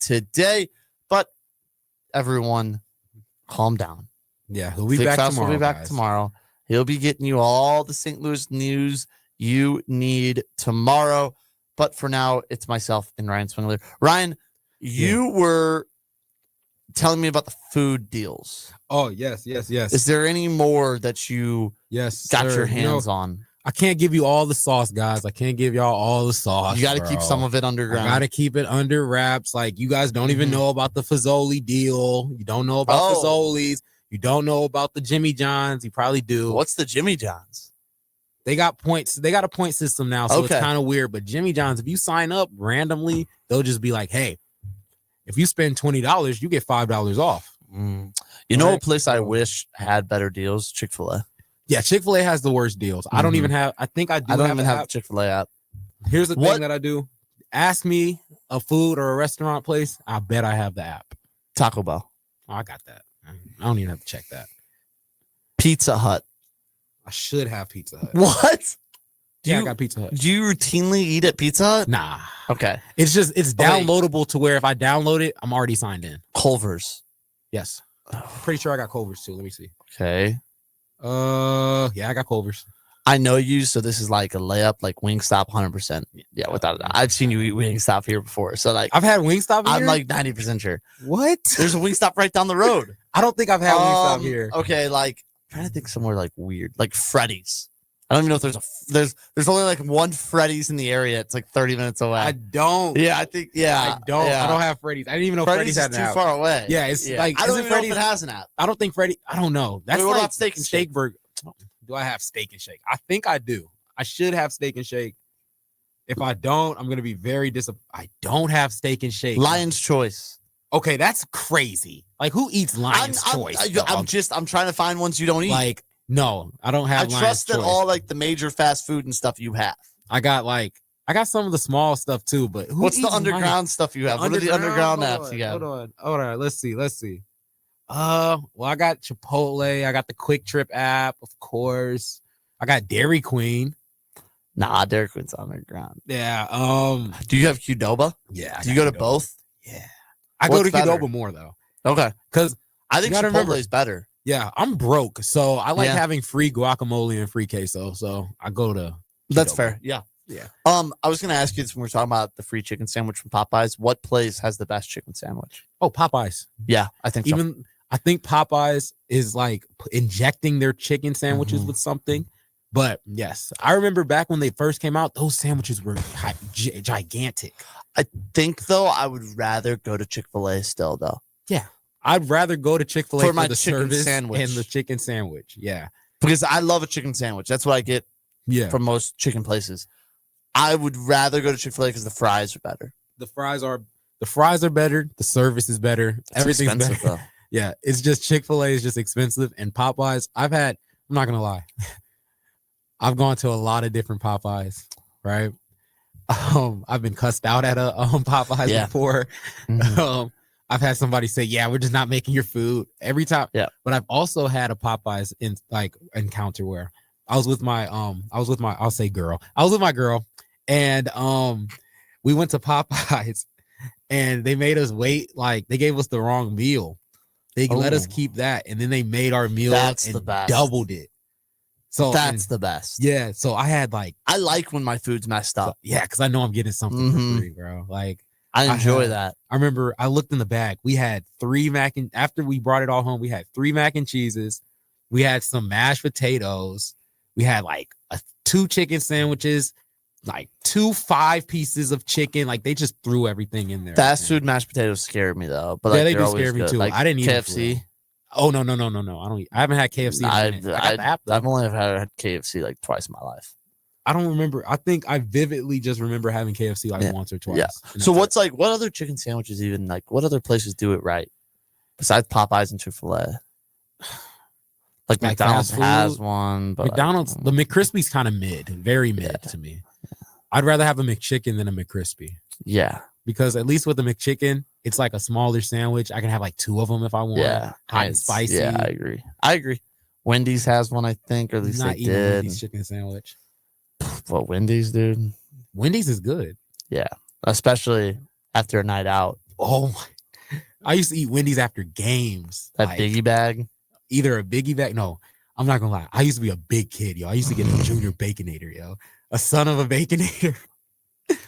today. But everyone, calm down. Yeah, he'll be Thick back Fast tomorrow. will be back guys. tomorrow. He'll be getting you all the St. Louis news you need tomorrow. But for now, it's myself and Ryan Swingler. Ryan, you were telling me about the food deals. Oh, yes. Is there any more that you got your hands on? I can't give you all the sauce, guys. I can't give y'all all the sauce. You got to keep some of it underground. I got to keep it under wraps. Like, you guys don't even know about the Fazoli deal. You don't know about Fazoli's. You don't know about the Jimmy John's. You probably do. What's the Jimmy John's? They got points. They got a point system now, so it's kind of weird. But Jimmy John's, if you sign up randomly, they'll just be like, hey, if you spend $20, you get $5 off. You know a place I wish had better deals? Chick-fil-A. Yeah, Chick-fil-A has the worst deals. I don't even have. I think I do. I don't even have the Chick-fil-A app. Here's the thing that I do. Ask me a food or a restaurant place. I bet I have the app. Taco Bell. Oh, I got that. I don't even have to check that. Pizza Hut. I should have Pizza Hut. What? I got Pizza Hut. Do you routinely eat at Pizza Hut? Nah. Okay. It's downloadable to where if I download it, I'm already signed in. Culver's. Yes. Pretty sure I got Culver's too. Let me see. Okay. Yeah, I got Culver's. I know you, so this is like a layup, like Wingstop, 100%. Yeah, without a doubt. I've seen you eat Wingstop here before, so like I've had Wingstop here? I'm like 90% sure. What? There's a Wingstop right down the road. I don't think I've had Wingstop here. Okay, like I'm trying to think somewhere like weird, like Freddy's. I don't even know if there's only like one Freddy's in the area. It's like 30 minutes away. I don't. Yeah, I think. Yeah, I don't. Yeah. I don't have Freddy's. I didn't even know Freddy's had an app. Too far away. Yeah, it's like I don't even know if it has an app. I don't think Freddy. I don't know. That's what like about Steak and Shake? Burger. Do I have Steak and Shake? I think I do. I should have Steak and Shake. If I don't, I'm gonna be very disappointed. I don't have Steak and Shake. Lion's Choice. Okay, that's crazy. Like, who eats Lion's Choice? I'm trying to find ones you don't eat. Like, no, I don't have. I trust that all like the major fast food and stuff you have. I got some of the small stuff too, but what's the underground stuff you have? What are the underground apps you have? Hold on. Let's see. Well, I got Chipotle. I got the Quick Trip app, of course. I got Dairy Queen. Nah, Dairy Queen's underground. Yeah. Do you have Qdoba? Yeah. Do you go to both? Yeah. I go to Qdoba more though. Okay. Because I think Chipotle is better. Yeah, I'm broke, so I like having free guacamole and free queso. So I go to. That's Qdoba. fair. Yeah. Yeah. I was gonna ask you this when we were talking about the free chicken sandwich from Popeyes. What place has the best chicken sandwich? Oh, Popeyes. Yeah, I think so. I think Popeyes is like injecting their chicken sandwiches with something. But yes, I remember back when they first came out, those sandwiches were gigantic. I think though, I would rather go to Chick-fil-A still though. Yeah. I'd rather go to Chick-fil-A for the service sandwich and the chicken sandwich. Yeah. Because I love a chicken sandwich. That's what I get from most chicken places. I would rather go to Chick-fil-A because the fries are better. The fries are better. The service is better. Everything's better. Though. Yeah. It's just Chick-fil-A is just expensive. And Popeyes, I'm not going to lie. I've gone to a lot of different Popeyes, right? I've been cussed out at a Popeyes before. Mm-hmm. I've had somebody say, "Yeah, we're just not making your food every time." Yeah, but I've also had a Popeyes encounter where I was with my girl, and we went to Popeyes, and they made us wait. Like, they gave us the wrong meal. They let us keep that, and then they made our meal and doubled it. So that's the best. Yeah. So I like when my food's messed up. Yeah, because I know I'm getting something for free, bro. Like, I enjoy that. I remember I looked in the bag. We had after we brought it all home, we had 3 mac and cheeses. We had some mashed potatoes. We had like 2 chicken sandwiches, like 2 5 pieces of chicken. Like, they just threw everything in there. Fast food mashed potatoes scared me though. But yeah, they do scare me too. Like, I didn't eat KFC. Oh no! I haven't had KFC. I've only had KFC like twice in my life. I don't remember. I think I vividly just remember having KFC like once or twice. Yeah. So what other chicken sandwiches even, like, what other places do it right besides Popeyes and Chick-fil-A? Like McDonald's has one, but McDonald's, the McCrispy's kind of very mid to me. I'd rather have a McChicken than a McCrispy. Yeah. Because at least with the McChicken, it's like a smaller sandwich. I can have like 2 of them if I want. Yeah. Hot and spicy. Yeah, I agree. Wendy's has one, I think, or at least they did. Wendy's chicken sandwich. Well, Wendy's, dude. Wendy's is good. Yeah. Especially after a night out. Oh my! I used to eat Wendy's after games. That like, biggie bag. Either a biggie bag. No, I'm not gonna lie. I used to be a big kid, yo. I used to get a junior baconator, yo. A son of a baconator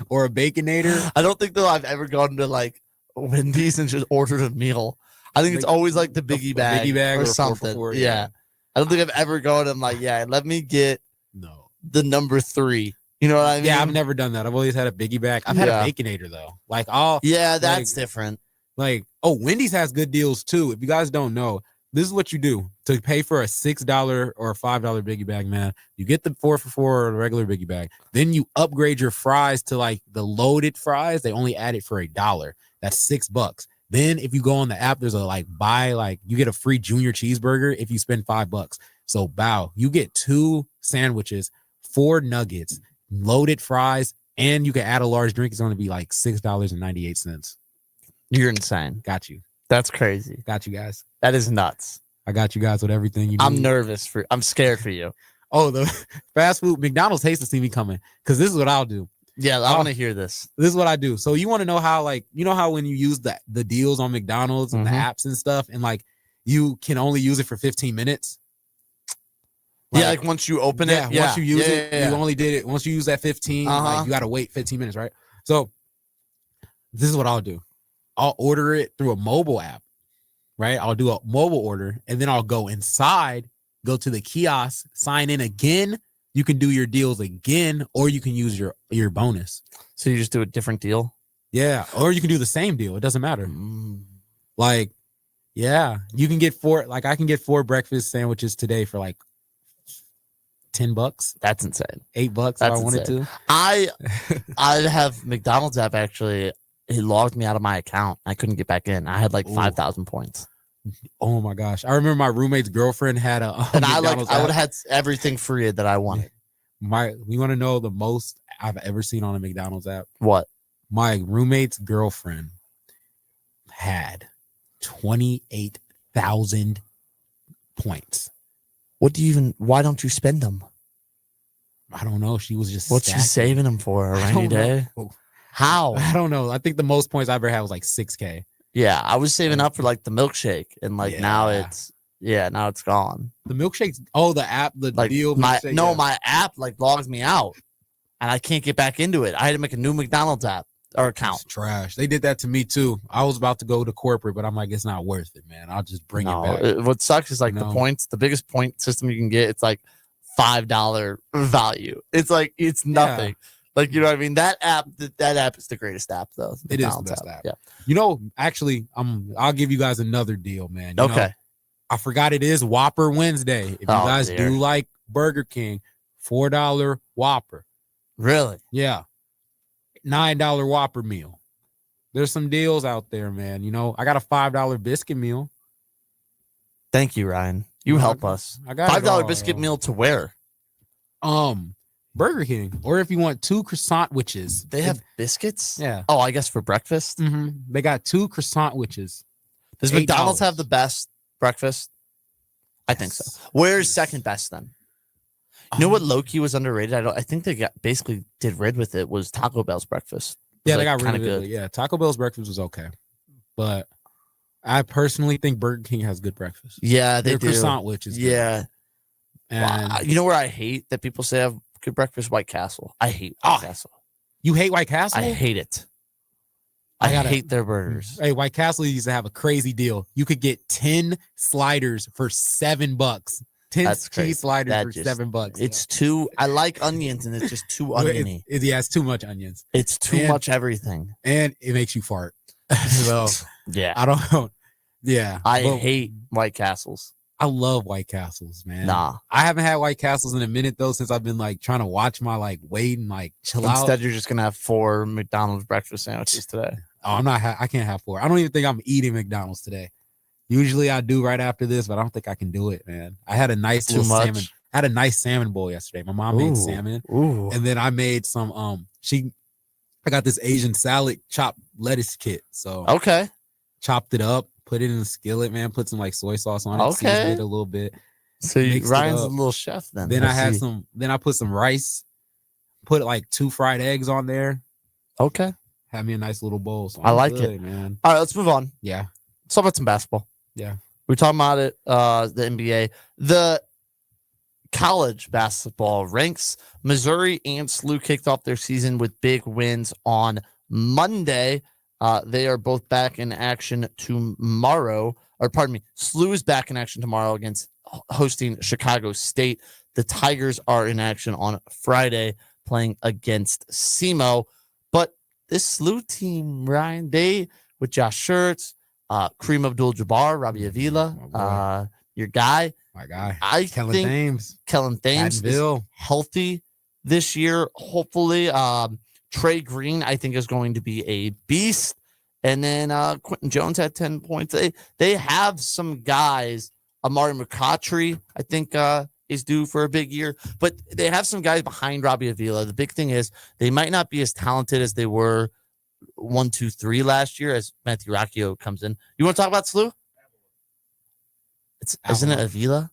or a baconator. I don't think though I've ever gone to like Wendy's and just ordered a meal. I think it's always like the biggie bag, or something. 4 for 4, yeah. I don't think I've ever gone and like, yeah, let me get the number 3. You know what I mean? Yeah, I've never done that. I've always had a biggie bag. I've had a baconator though. Like that's different. Like, Wendy's has good deals too. If you guys don't know, this is what you do to pay for a $6 or a $5 biggie bag, man. You get the 4 for 4 or the regular biggie bag. Then you upgrade your fries to like the loaded fries. They only add it for $1. That's $6. Then if you go on the app, there's a you get a free junior cheeseburger if you spend $5. So you get 2 sandwiches, 4 nuggets, loaded fries, and you can add a large drink. It's going to be like $6.98. You're insane. Got you. That's crazy. Got you guys. That is nuts. I got you guys with everything you need. I'm scared for you. Oh, the fast food. McDonald's hates to see me coming because this is what I'll do. Yeah, I want to hear this. This is what I do. So you want to know how, how when you use the deals on McDonald's and the apps and stuff, and like you can only use it for 15 minutes. Like once you open it, once you use it, you only did it. Once you use that 15, like you got to wait 15 minutes, right? So this is what I'll do. I'll order it through a mobile app, right? I'll do a mobile order, and then I'll go inside, go to the kiosk, sign in again. You can do your deals again, or you can use your bonus. So you just do a different deal? Yeah, or you can do the same deal. It doesn't matter. Like, yeah, you can get 4. Like, I can get 4 breakfast sandwiches today for like $10. That's insane. $8 if I wanted to. I have McDonald's app actually. He logged me out of my account. I couldn't get back in. I had like 5,000 points. Oh my gosh! I remember my roommate's girlfriend had and I would have had everything free that I wanted. We want to know the most I've ever seen on a McDonald's app. What? My roommate's girlfriend had 28,000 points. Why don't you spend them? I don't know. She was just what's she saving them for? A rainy day? How? I don't know. I think the most points I ever had was like 6K. Yeah, I was saving up for like the milkshake, and like now it's gone. The milkshakes. Oh, the app, the deal. My app like logs me out, and I can't get back into it. I had to make a new McDonald's app or account. It's trash. They did that to me too. I was about to go to corporate, but I'm like, it's not worth it, man. I'll just bring it back. What sucks is like the points. The biggest point system you can get, it's like $5 value. It's like it's nothing. Yeah. Like, you know what I mean? That app is the greatest app, though. It is the best app. Yeah. Actually, I'll give you guys another deal, man. You know, I forgot it is Whopper Wednesday. If you guys do like Burger King, $4 Whopper. Really? Yeah. $9 Whopper meal. There's some deals out there, man. You know, I got a $5 biscuit meal. Thank you, Ryan. You help us. I got $5 biscuit meal to where? Burger King, or if you want 2 croissant witches. They have biscuits? Yeah. Oh, I guess for breakfast? Mm-hmm. They got 2 croissant witches. Does McDonald's have the best breakfast? I think so. Where's second best then? You know what low-key was underrated? I think they basically did rid with it was Taco Bell's breakfast. Yeah, they got rid of it. Yeah, Taco Bell's breakfast was okay. But I personally think Burger King has good breakfast. Yeah, they do. Croissant witches. Yeah. And you know where I hate that people say I have good breakfast? White Castle. I hate White Castle. You hate White Castle? I hate it. I hate their burgers. Hey, White Castle used to have a crazy deal. You could get 10 sliders for $7. 10 cheese sliders for $7. It's too. I like onions, and it's just too oniony. It's too much onions. It's too much everything, and it makes you fart. So yeah, I don't know. Yeah, I hate White Castles. I love White Castles, man. Nah, I haven't had White Castles in a minute though, since I've been like trying to watch my weight and chill out. Instead, you're just gonna have 4 McDonald's breakfast sandwiches today. Oh, I'm not. I can't have 4. I don't even think I'm eating McDonald's today. Usually I do right after this, but I don't think I can do it, man. I had a nice salmon. I had a nice salmon bowl yesterday. My mom made salmon, and then I made some. I got this Asian salad chopped lettuce kit. So chopped it up, put it in a skillet, man. Put some soy sauce on it, seasoned it a little bit. So Ryan's a little chef then. Then I had some. Then I put some rice, put 2 fried eggs on there. Okay. Had me a nice little bowl. So I I'm like good, it. man. All right, let's move on. Yeah. Let's talk about some basketball. Yeah. We're talking about it, the NBA. The college basketball ranks. Missouri and SLU kicked off their season with big wins on Monday. They are both back in action tomorrow. Or pardon me, SLU is back in action tomorrow against hosting Chicago State. The Tigers are in action on Friday playing against SEMO. But this SLU team, Ryan, they, with Josh Schertz, Kareem Abdul-Jabbar, Robbie Avila, your guy. My guy. I Kellen think Thames. Kellen Thames is healthy this year, hopefully. Trey Green, I think, is going to be a beast. And then Quentin Jones had 10 points. They have some guys. Amari McCautry, I think, is due for a big year. But they have some guys behind Robbie Avila. The big thing is they might not be as talented as they were 1, 2, 3 last year as Matthew Racchio comes in. You want to talk about SLU? Isn't it Avila?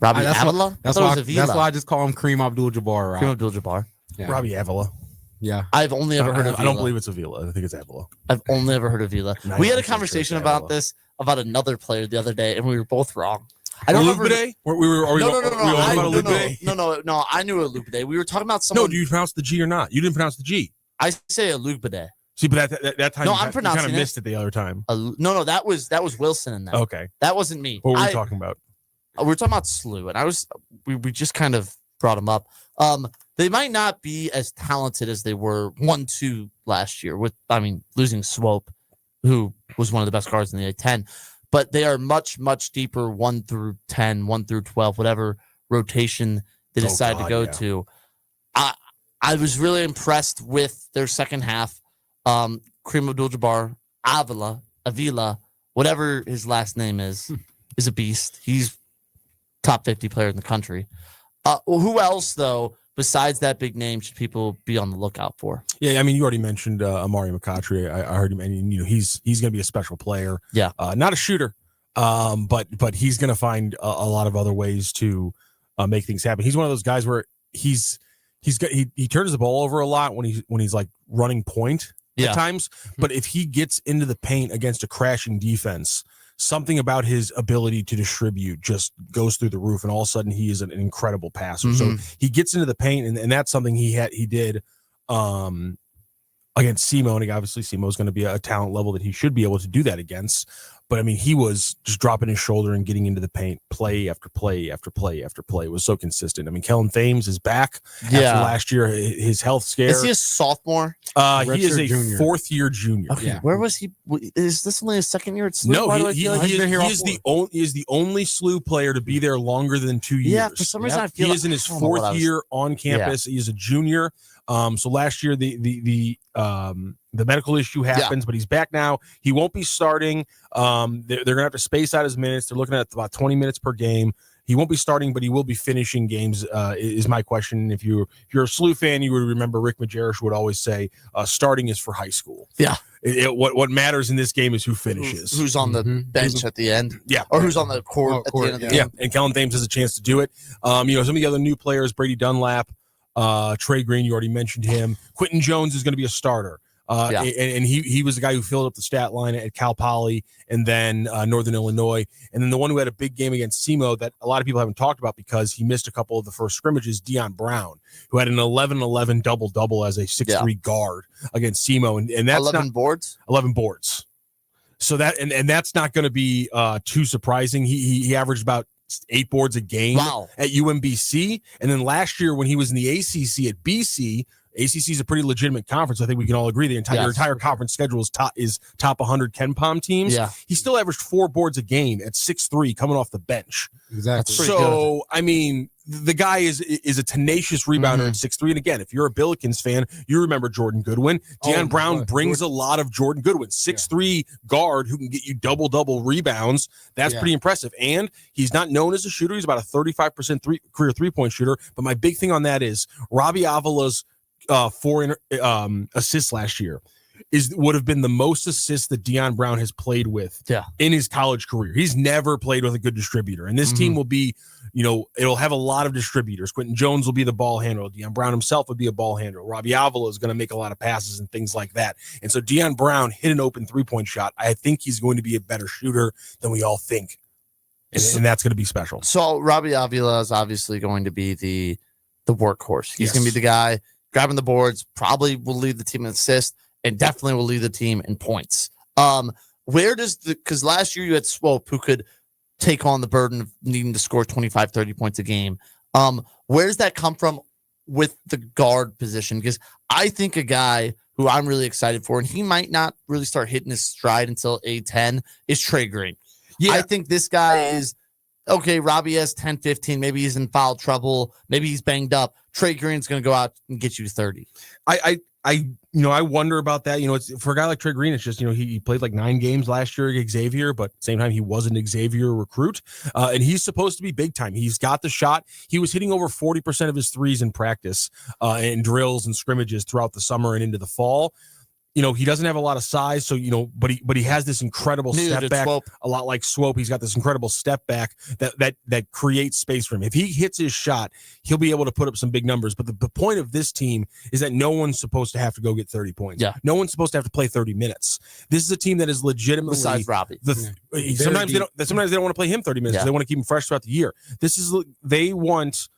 Robbie Avila? That's why I just call him Kareem Abdul-Jabbar. Right? Kareem Abdul-Jabbar. Yeah. Robbie Avila. Yeah. I've only ever heard of Avila. I don't believe it's Avila. I think it's Avila. I've only ever heard of Avila. We had a conversation about this, about another player the other day, and we were both wrong. I don't remember. No. I knew Olubide. We were talking about someone. No, do you pronounce the G or not? You didn't pronounce the G. I say Olubide. See, but that time, I'm pronouncing kind of missed it the other time. No, that was Wilson in that. Okay, that wasn't me. What were we talking about? We were talking about SLU, and we just kind of brought him up. They might not be as talented as they were 1-2 last year. Losing Swope, who was one of the best guards in the A10, but they are much, much deeper 1 through 10, 1 through 12, whatever rotation they decide to go to. I was really impressed with their second half. Kareem Abdul-Jabbar, Avila, whatever his last name is a beast. He's top 50 player in the country. Who else, though, besides that big name, should people be on the lookout for? Yeah, you already mentioned Amari McCautry. I heard him, and he's going to be a special player. Yeah, not a shooter, but he's going to find a lot of other ways to make things happen. He's one of those guys where he turns the ball over a lot when he's like running point at times. But if he gets into the paint against a crashing defense, something about his ability to distribute just goes through the roof, and all of a sudden he is an incredible passer. So he gets into the paint, and that's something he did against SEMO, and obviously SEMO is going to be a talent level that he should be able to do that against. But he was just dropping his shoulder and getting into the paint, play after play after play after play. It was so consistent. Kellen Thames is back after last year. His health scare. Is he a sophomore? He is a junior. Fourth-year junior. Okay, where was he? Is this only his second year at SLU? No, he is the only SLU player to be there longer than 2 years. Yeah, for some reason I feel he is in his fourth year on campus. He is a junior. So last year the medical issue happens, but he's back now. He won't be starting. They're gonna have to space out his minutes. They're looking at about 20 minutes per game. He won't be starting, but he will be finishing games. Is my question. If you're a SLU fan, you would remember Rick Majerish would always say, "Starting is for high school." Yeah. What matters in this game is who finishes, who's on the bench at the end, or who's on the court at the end of the game. And Kellen Thames has a chance to do it. Some of the other new players, Brady Dunlap, Trey Green, you already mentioned him. Quentin Jones is going to be a starter. And he was the guy who filled up the stat line at Cal Poly and then Northern Illinois. And then the one who had a big game against SEMO that a lot of people haven't talked about because he missed a couple of the first scrimmages, Dion Brown, who had an 11-11 double-double as a 6'3 guard against SEMO. And that's 11 boards? 11 boards. So that and that's not going to be too surprising. He averaged about 8 boards a game at UMBC. And then last year when he was in the ACC at BC, ACC is a pretty legitimate conference. I think we can all agree. The entire conference schedule is top 100 KenPom teams. Yeah. He still averaged 4 boards a game at 6'3", coming off the bench. Exactly. So, the guy is a tenacious rebounder at 6'3". And again, if you're a Billikens fan, you remember Jordan Goodwin. Deion Brown brings a lot of Jordan Goodwin. 6'3" guard who can get you double-double rebounds. That's pretty impressive. And he's not known as a shooter. He's about a 35% career three-point shooter. But my big thing on that is Robbie Avila's 4 assists last year. would have been the most assists that Deion Brown has played with in his college career. He's never played with a good distributor. And this team will be, it'll have a lot of distributors. Quentin Jones will be the ball handler. Deion Brown himself would be a ball handler. Robbie Avila is going to make a lot of passes and things like that. And so Deion Brown hit an open three-point shot. I think he's going to be a better shooter than we all think. And that's going to be special. So Robbie Avila is obviously going to be the workhorse. He's going to be the guy grabbing the boards, probably will lead the team in assists, and definitely will lead the team in points. Where does because last year you had Swope who could take on the burden of needing to score 25, 30 points a game. Where does that come from with the guard position? Because I think a guy who I'm really excited for, and he might not really start hitting his stride until A10, is Trey Green. Yeah. I think this guy is, okay, Robbie has 10, 15. Maybe he's in foul trouble. Maybe he's banged up. Trey Green's going to go out and get you 30. I wonder about that. It's for a guy like Trey Green, it's just, he played like 9 games last year at Xavier, but at the same time, he was an Xavier recruit. And he's supposed to be big time. He's got the shot. He was hitting over 40% of his threes in practice and drills and scrimmages throughout the summer and into the fall. He doesn't have a lot of size, so but he has this incredible step back, a lot like Swope. He's got this incredible step back that creates space for him. If he hits his shot, he'll be able to put up some big numbers. But the point of this team is that no one's supposed to have to go get 30 points. Yeah. No one's supposed to have to play 30 minutes. This is a team that is legitimately besides Robbie. Sometimes they don't want to play him 30 minutes. Yeah. They want to keep him fresh throughout the year. They want.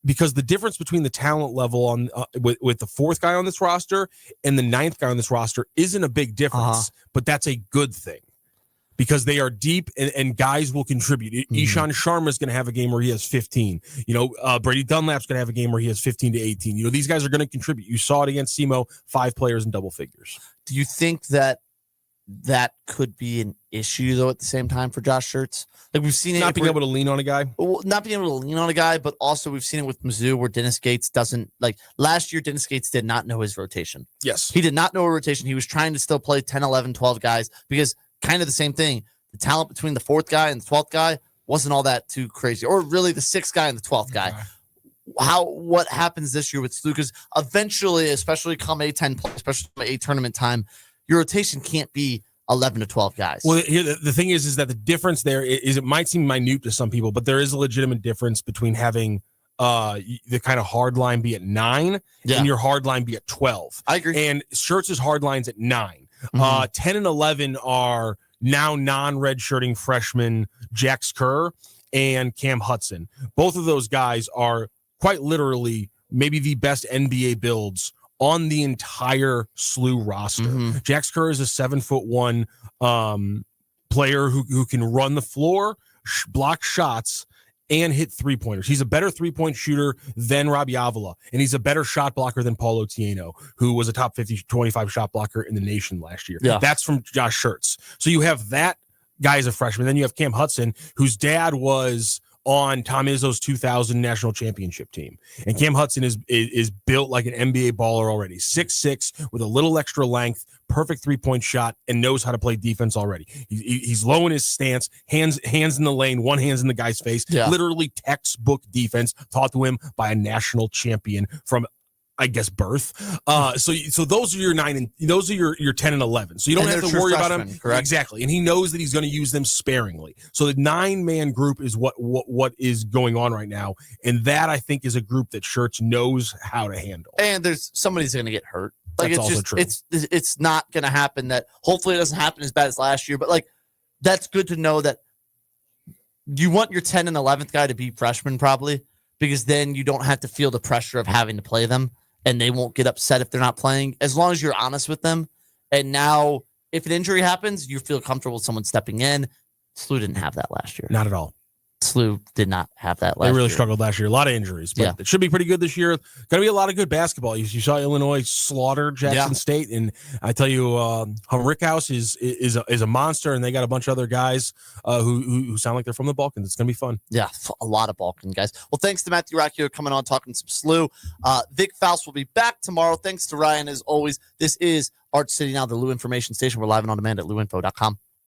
Because the difference between the talent level on with the 4th guy on this roster and the 9th guy on this roster isn't a big difference, but that's a good thing because they are deep and guys will contribute. Ishan Sharma is going to have a game where he has 15. Brady Dunlap's going to have a game where he has 15 to 18. These guys are going to contribute. You saw it against SEMO, 5 players in double figures. Do you think that could be an issue though at the same time for Josh Schertz? Like we've seen it not being able to lean on a guy. Well, not being able to lean on a guy, but also we've seen it with Mizzou where Dennis Gates doesn't like last year. Dennis Gates did not know his rotation. Yes. He did not know a rotation. He was trying to still play 10, 11, 12 guys because kind of the same thing. The talent between the 4th guy and the 12th guy wasn't all that too crazy, or really the 6th guy and the 12th guy. What happens this year with SLU? Because eventually, especially come A10, especially A tournament time, your rotation can't be 11 to 12 guys. Well, here the thing is that the difference there is it might seem minute to some people, but there is a legitimate difference between having the kind of hard line be at 9 and your hard line be at 12. I agree. And Schertz's hard line's at 9. 10 and 11 are now non-redshirting freshmen Jax Kerr and Cam Hudson. Both of those guys are quite literally maybe the best NBA builds on the entire SLU roster. Jax Kerr is a 7'1" player who can run the floor, block shots, and hit 3-pointers. He's a better 3-point shooter than Robbie Avila, and he's a better shot blocker than Paulo Tieno, who was a top 50, 25 shot blocker in the nation last year. Yeah. That's from Josh Schertz. So you have that guy as a freshman. Then you have Cam Hudson, whose dad was on Tom Izzo's 2000 national championship team. And Cam Hudson is built like an NBA baller already. 6'6", with a little extra length, perfect 3-point shot, and knows how to play defense already. He's low in his stance, hands in the lane, one hand's in the guy's face. Yeah. Literally textbook defense taught to him by a national champion from, I guess, birth. So those are your 9 and those are your 10 and 11. So you don't have to worry about him. Correct? Exactly. And he knows that he's going to use them sparingly. So the 9-man group is what is going on right now. And that, I think, is a group that Schertz knows how to handle. And there's somebody's going to get hurt. Like that's it's also just true. It's not going to happen. That hopefully it doesn't happen as bad as last year. But like that's good to know that you want your 10 and 11th guy to be freshmen probably, because then you don't have to feel the pressure of having to play them. And they won't get upset if they're not playing, as long as you're honest with them. And now, if an injury happens, you feel comfortable with someone stepping in. SLU didn't have that last year. Not at all. SLU did not have that last year. They really struggled last year. A lot of injuries. But it should be pretty good this year. Going to be a lot of good basketball. You saw Illinois slaughter Jackson State. And I tell you, Rickhouse is a monster, and they got a bunch of other guys who sound like they're from the Balkans. It's going to be fun. Yeah, a lot of Balkan guys. Well, thanks to Matthew Racchio coming on, talking some SLU. Vic Faust will be back tomorrow. Thanks to Ryan, as always. This is Arch City Now, the Lou Information Station. We're live and on demand at louinfo.com.